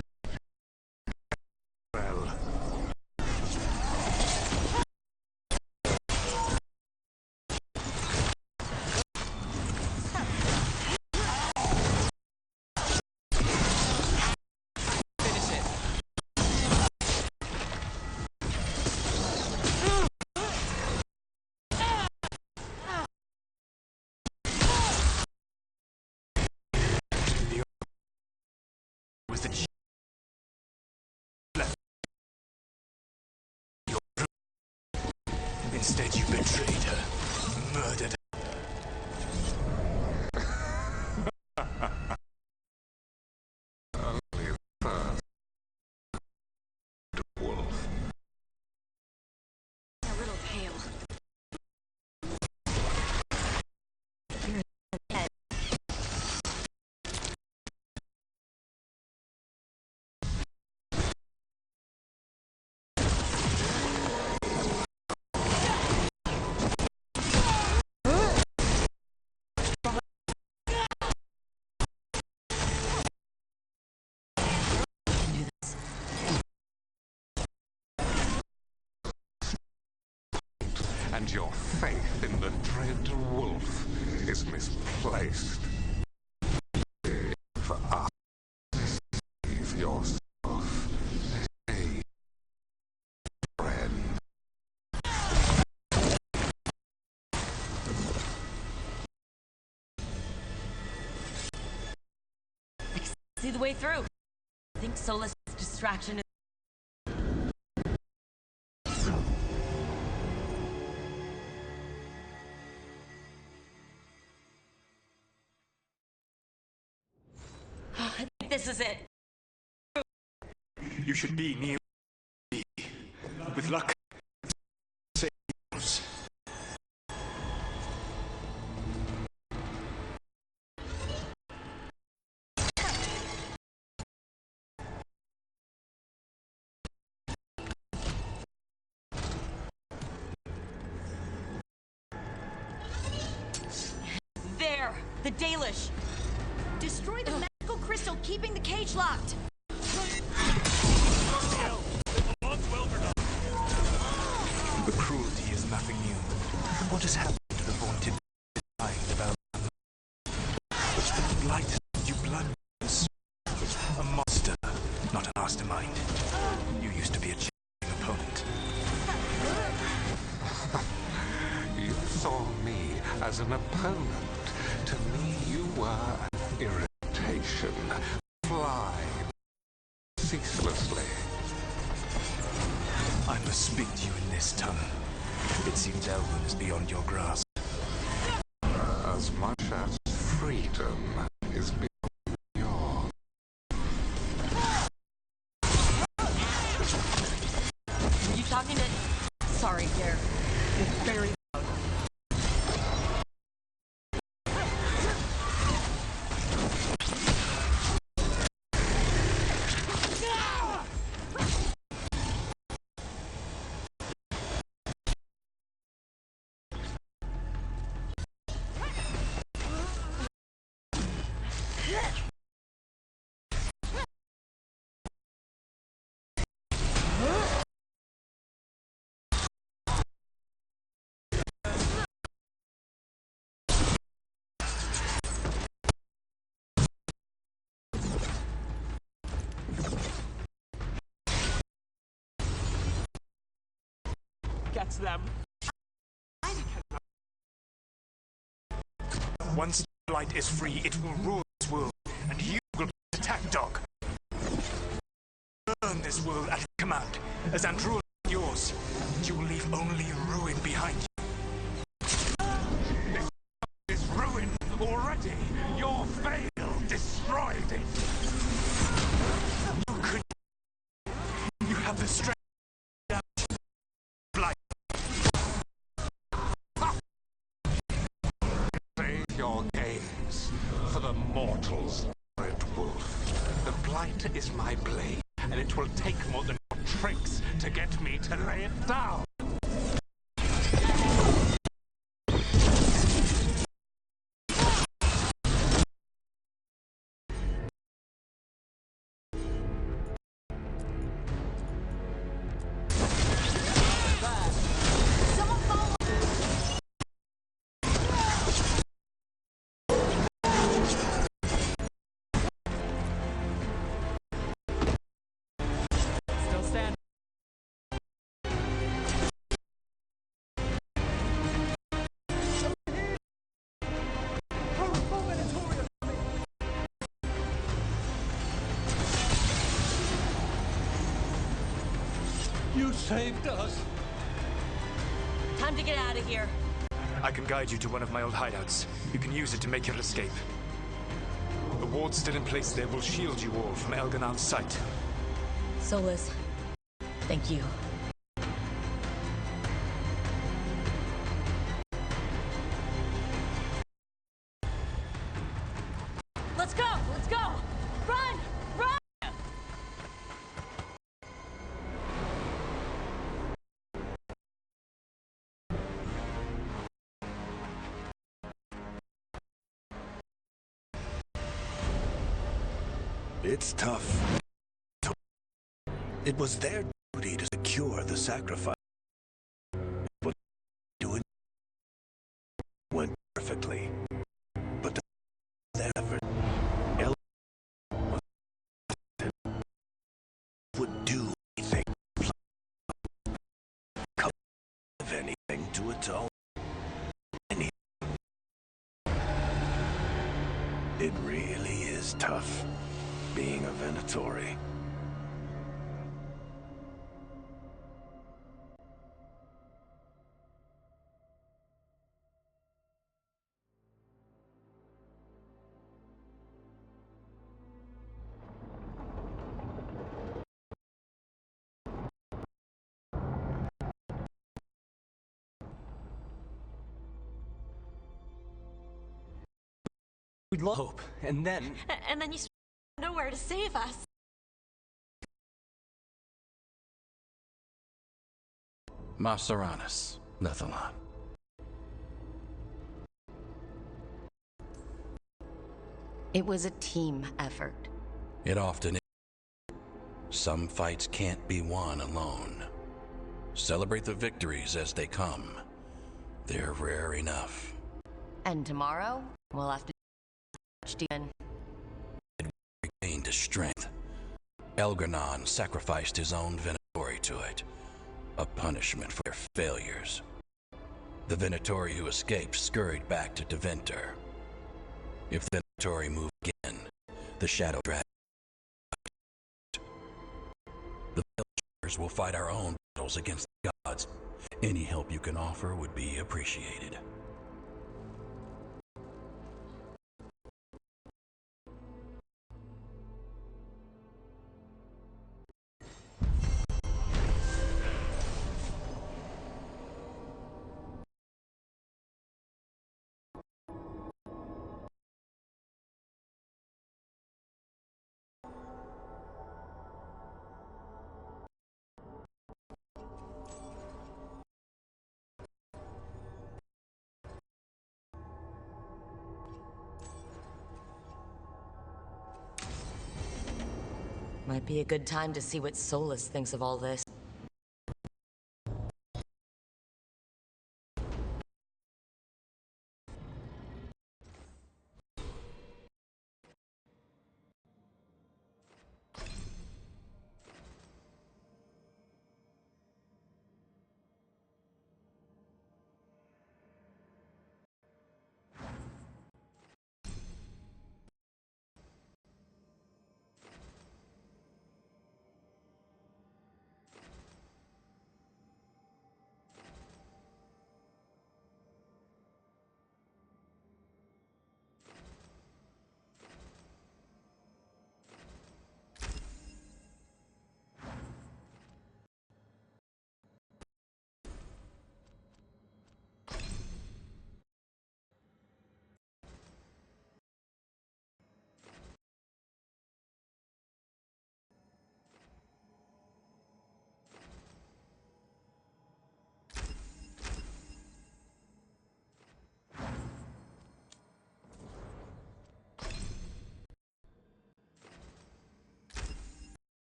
Instead, you betrayed her, murdered her. Only first, wolf. A little pale. And your faith in the dread wolf is misplaced. For us, save yourself. Hey, friend. I can see the way through. I think Solus' distraction is... I think this is it. You should be near me. With luck, save yours. There! The Dalish! Destroy the magical crystal keeping the cage locked! The cruelty is nothing new. What has happened to the vaunted mind about the light you blunders? saw me as an opponent. To me, you were irritation. Fly ceaselessly. I must speak to you in this tongue. It seems Elven is beyond your grasp. As much as freedom is beyond yours. You talking to... Sorry, dear. It's very loud. Gets them. Once the light is free, it will rule this world, and you will be the attack dog. Burn this world at command, as Andrul is yours. You will leave only ruin behind you. This is ruined already. Your veil destroyed it. You could... You have the strength. Your gaze for the mortals, Red Wolf. The blight is my blade, and it will take more than your tricks to get me to lay it down. You saved us. Time to get out of here. I can guide you to one of my old hideouts. You can use it to make your escape. The wards still in place there will shield you all from Elganon's sight. Solus, thank you. Let's go! Let's go! Run! Run! It's tough. It was their duty to secure the sacrifice. But doing went perfectly. But their effort, would do anything, of anything to atone. Anything. It really is tough being a Venatori. We'd love hope, and then... And then you nowhere to save us. Masaranis, Lethalon. It was a team effort. It often is. Some fights can't be won alone. Celebrate the victories as they come. They're rare enough. And tomorrow, we'll have to again. It regained his strength. Elgarnon sacrificed his own Venatori to it. A punishment for their failures. The Venatori who escaped scurried back to Deventer. If the Venatori move again, the Shadow Dragon. The villagers will fight our own battles against the gods. Any help you can offer would be appreciated. Might be a good time to see what Solus thinks of all this.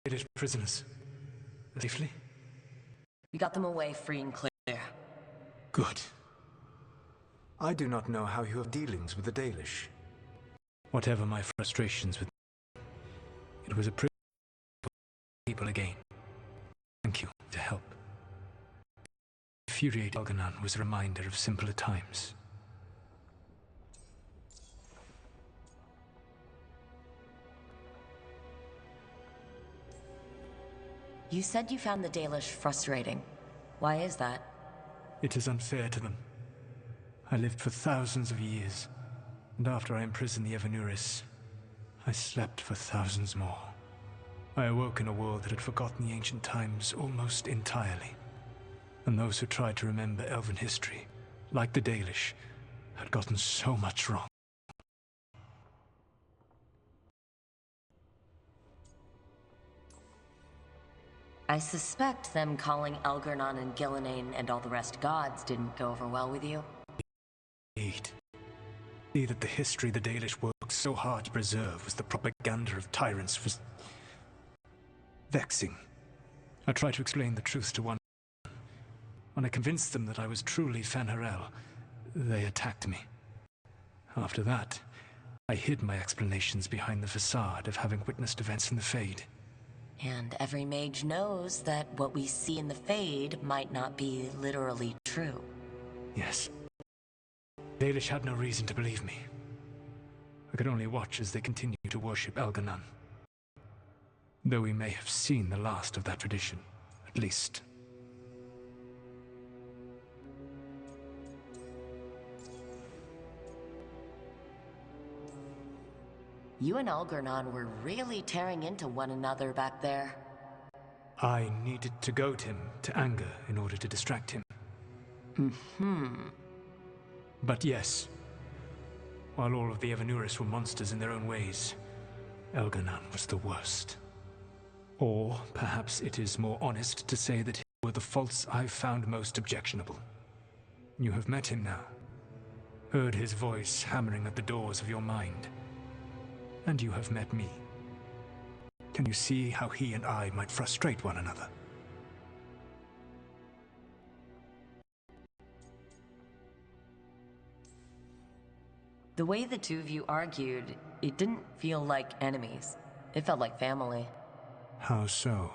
British prisoners safely? We got them away free and clear. Good. I do not know how you have dealings with the Dalish. Whatever my frustrations with them, it was a privilege to people again. Thank you to help. Infuriate Elganon was a reminder of simpler times. You said you found the Dalish frustrating. Why is that? It is unfair to them. I lived for thousands of years, and after I imprisoned the Evanuris, I slept for thousands more. I awoke in a world that had forgotten the ancient times almost entirely. And those who tried to remember Elven history, like the Dalish, had gotten so much wrong. I suspect them calling Elgar'nan and Gillenane and all the rest gods didn't go over well with you. Indeed. See that the history the Dalish worked so hard to preserve was the propaganda of tyrants was vexing. I tried to explain the truth to one. When I convinced them that I was truly Fen'Harel, they attacked me. After that, I hid my explanations behind the facade of having witnessed events in the Fade. And every mage knows that what we see in the Fade might not be literally true. Yes. Dalish had no reason to believe me. I could only watch as they continued to worship Elganon. Though we may have seen the last of that tradition, at least. You and Elgar'nan were really tearing into one another back there. I needed to goad him to anger in order to distract him. But yes, while all of the Evanuris were monsters in their own ways, Elganon was the worst. Or perhaps it is more honest to say that his were the faults I've found most objectionable. You have met him now, heard his voice hammering at the doors of your mind. And you have met me. Can you see how he and I might frustrate one another? The way the two of you argued, it didn't feel like enemies. It felt like family. How so?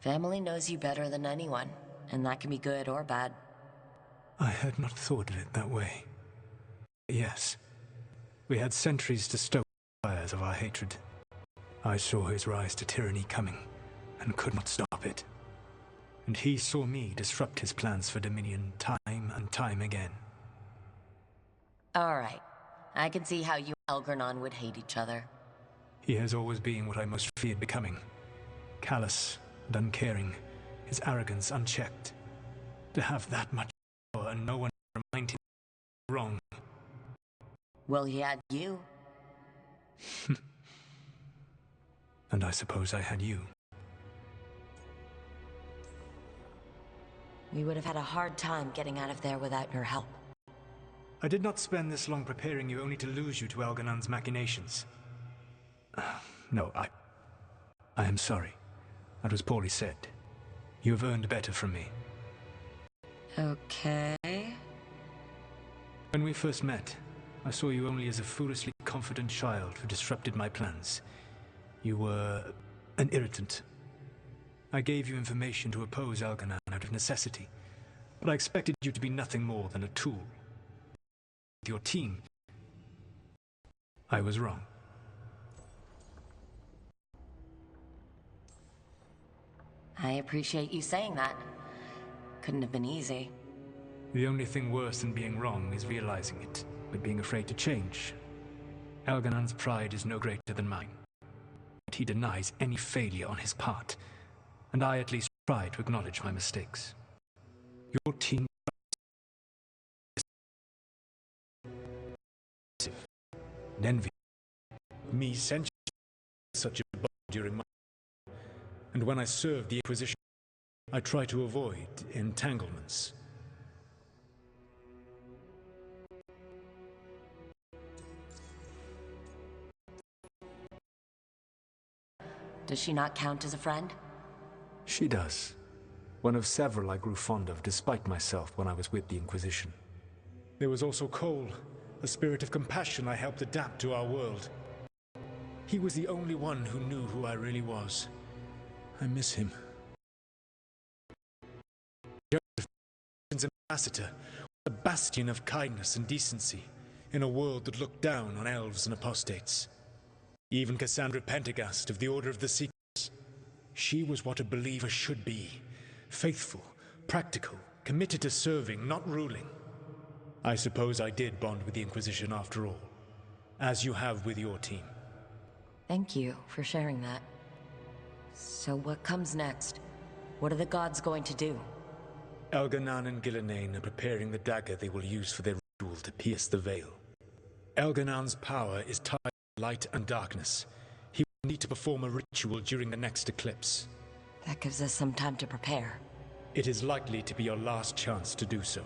Family knows you better than anyone, and that can be good or bad. I had not thought of it that way. Yes, we had centuries to stoke fires of our hatred. I saw his rise to tyranny coming, and could not stop it. And he saw me disrupt his plans for dominion time and time again. Alright, I can see how you and Elgar'nan would hate each other. He has always been what I most feared becoming. Callous and uncaring, his arrogance unchecked. To have that much power and no one to remind him wrong. Well, he had you. And I suppose I had you. We would have had a hard time getting out of there without your help. I did not spend this long preparing you only to lose you to Elganon's machinations. No, I am sorry. That was poorly said. You have earned better from me. Okay. When we first met, I saw you only as a foolishly confident child who disrupted my plans. You were an irritant. I gave you information to oppose Elganon out of necessity, but I expected you to be nothing more than a tool. With your team, I was wrong. I appreciate you saying that. Couldn't have been easy. The only thing worse than being wrong is realizing it, but being afraid to change. Elganon's pride is no greater than mine. But he denies any failure on his part, and I at least try to acknowledge my mistakes. Your team and envy me sent such a bond during my and when I served the Inquisition, I try to avoid entanglements. Does she not count as a friend? She does. One of several I grew fond of despite myself when I was with the Inquisition. There was also Cole, a spirit of compassion I helped adapt to our world. He was the only one who knew who I really was. I miss him. Joseph's ambassador was a bastion of kindness and decency in a world that looked down on elves and apostates. Even Cassandra Pendergast of the Order of the Secrets. She was what a believer should be. Faithful, practical, committed to serving, not ruling. I suppose I did bond with the Inquisition after all, as you have with your team. Thank you for sharing that. So what comes next? What are the gods going to do? Elganan and Gillenane are preparing the dagger they will use for their ritual to pierce the veil. Elganan's power is tied to light and darkness. He will need to perform a ritual during the next eclipse. That gives us some time to prepare. It is likely to be your last chance to do so.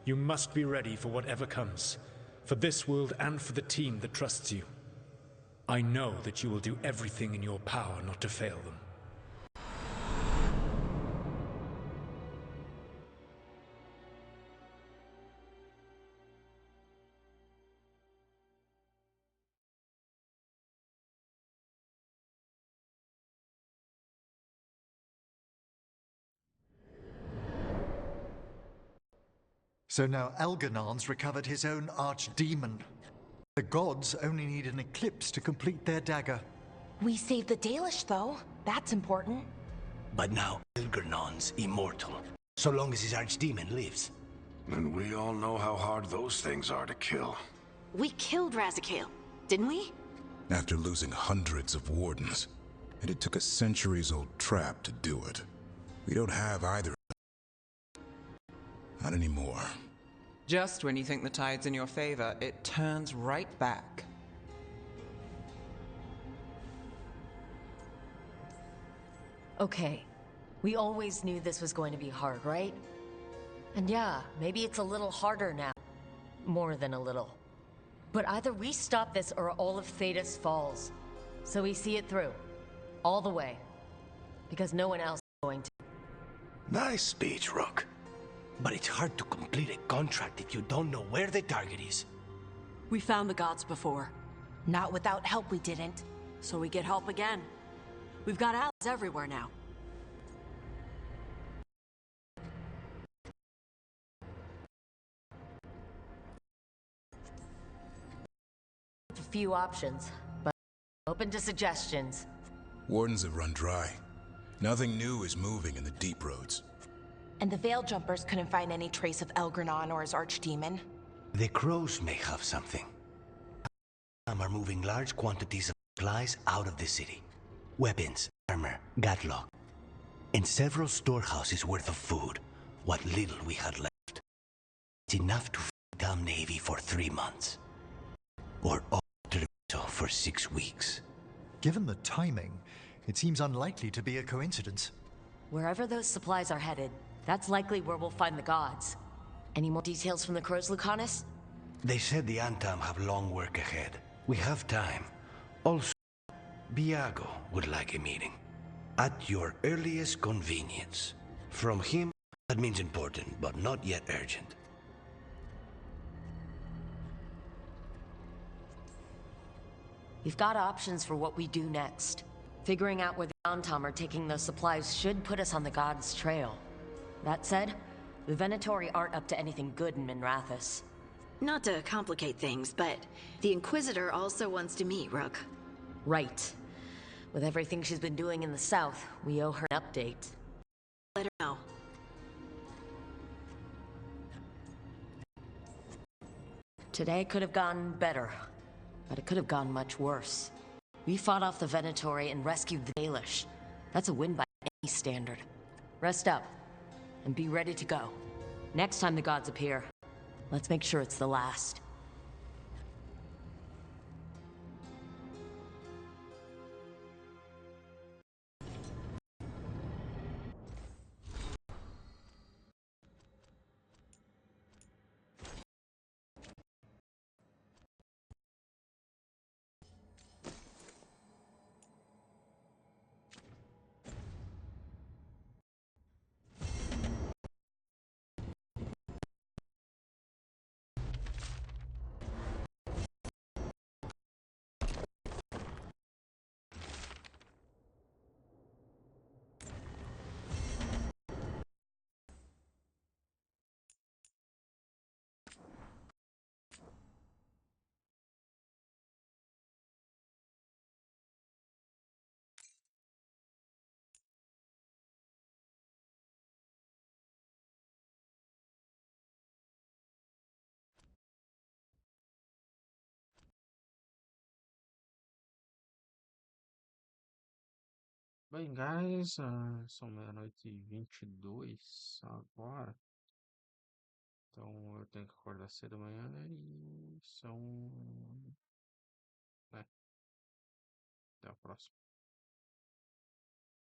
You must be ready for whatever comes, for this world and for the team that trusts you. I know that you will do everything in your power not to fail them. So now Elganan's recovered his own archdemon. The gods only need an eclipse to complete their dagger. We saved the Dalish, though. That's important. But now Elganan's immortal, so long as his archdemon lives. And we all know how hard those things are to kill. We killed Razikale, didn't we? After losing hundreds of wardens, and it took a centuries-old trap to do it. We don't have either. Not anymore. Just when you think the tide's in your favor, it turns right back. Okay, we always knew this was going to be hard, right? And yeah, maybe it's a little harder now. More than a little. But either we stop this or all of Thedas falls. So we see it through. All the way. Because no one else is going to. Nice speech, Rook. But it's hard to complete a contract if you don't know where the target is. We found the gods before. Not without help, we didn't. So we get help again. We've got allies everywhere now. A few options, but open to suggestions. Wardens have run dry. Nothing new is moving in the deep roads. And the Veil Jumpers couldn't find any trace of Elgranon or his archdemon. The crows may have something. Some are moving large quantities of supplies out of the city. Weapons, armor, gatlock. And several storehouses worth of food. What little we had left. It's enough to feed Dam Navy for 3 months. Or all Treviso for 6 weeks. Given the timing, it seems unlikely to be a coincidence. Wherever those supplies are headed, that's likely where we'll find the gods. Any more details from the crows, Lucanus? They said the Antam have long work ahead. We have time. Also, Biago would like a meeting. At your earliest convenience. From him, that means important, but not yet urgent. We've got options for what we do next. Figuring out where the Antam are taking those supplies should put us on the gods' trail. That said, the Venatori aren't up to anything good in Minrathous. Not to complicate things, but the Inquisitor also wants to meet Rook. Right. With everything she's been doing in the south, we owe her an update. Let her know. Today could have gone better, but it could have gone much worse. We fought off the Venatori and rescued the Dalish. That's a win by any standard. Rest up, and be ready to go. Next time the gods appear, let's make sure it's the last. Bem, guys, são 00:22 agora. Então eu tenho que acordar cedo amanhã, né? E são. Né? Até a próxima.